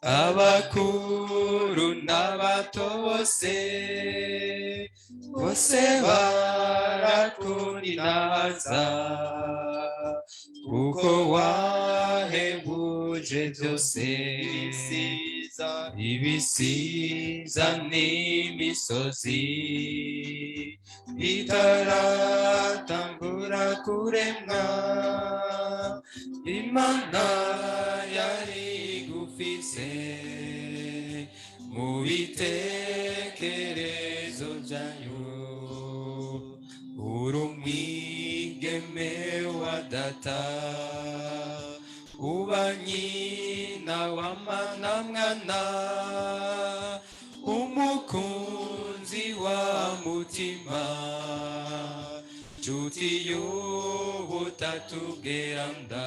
abakuru n'abato bose, bose barakuninaza, kuko wahebuje byose, ibisiza n'imisozi bitaratangura kuremwa, Imana yari igufise mu bitekerezo byayo, uri umwigeme wa data, uba nyina w'Amana mwana, umukunzi wa mutima, nshuti y'ubutatu bweranda,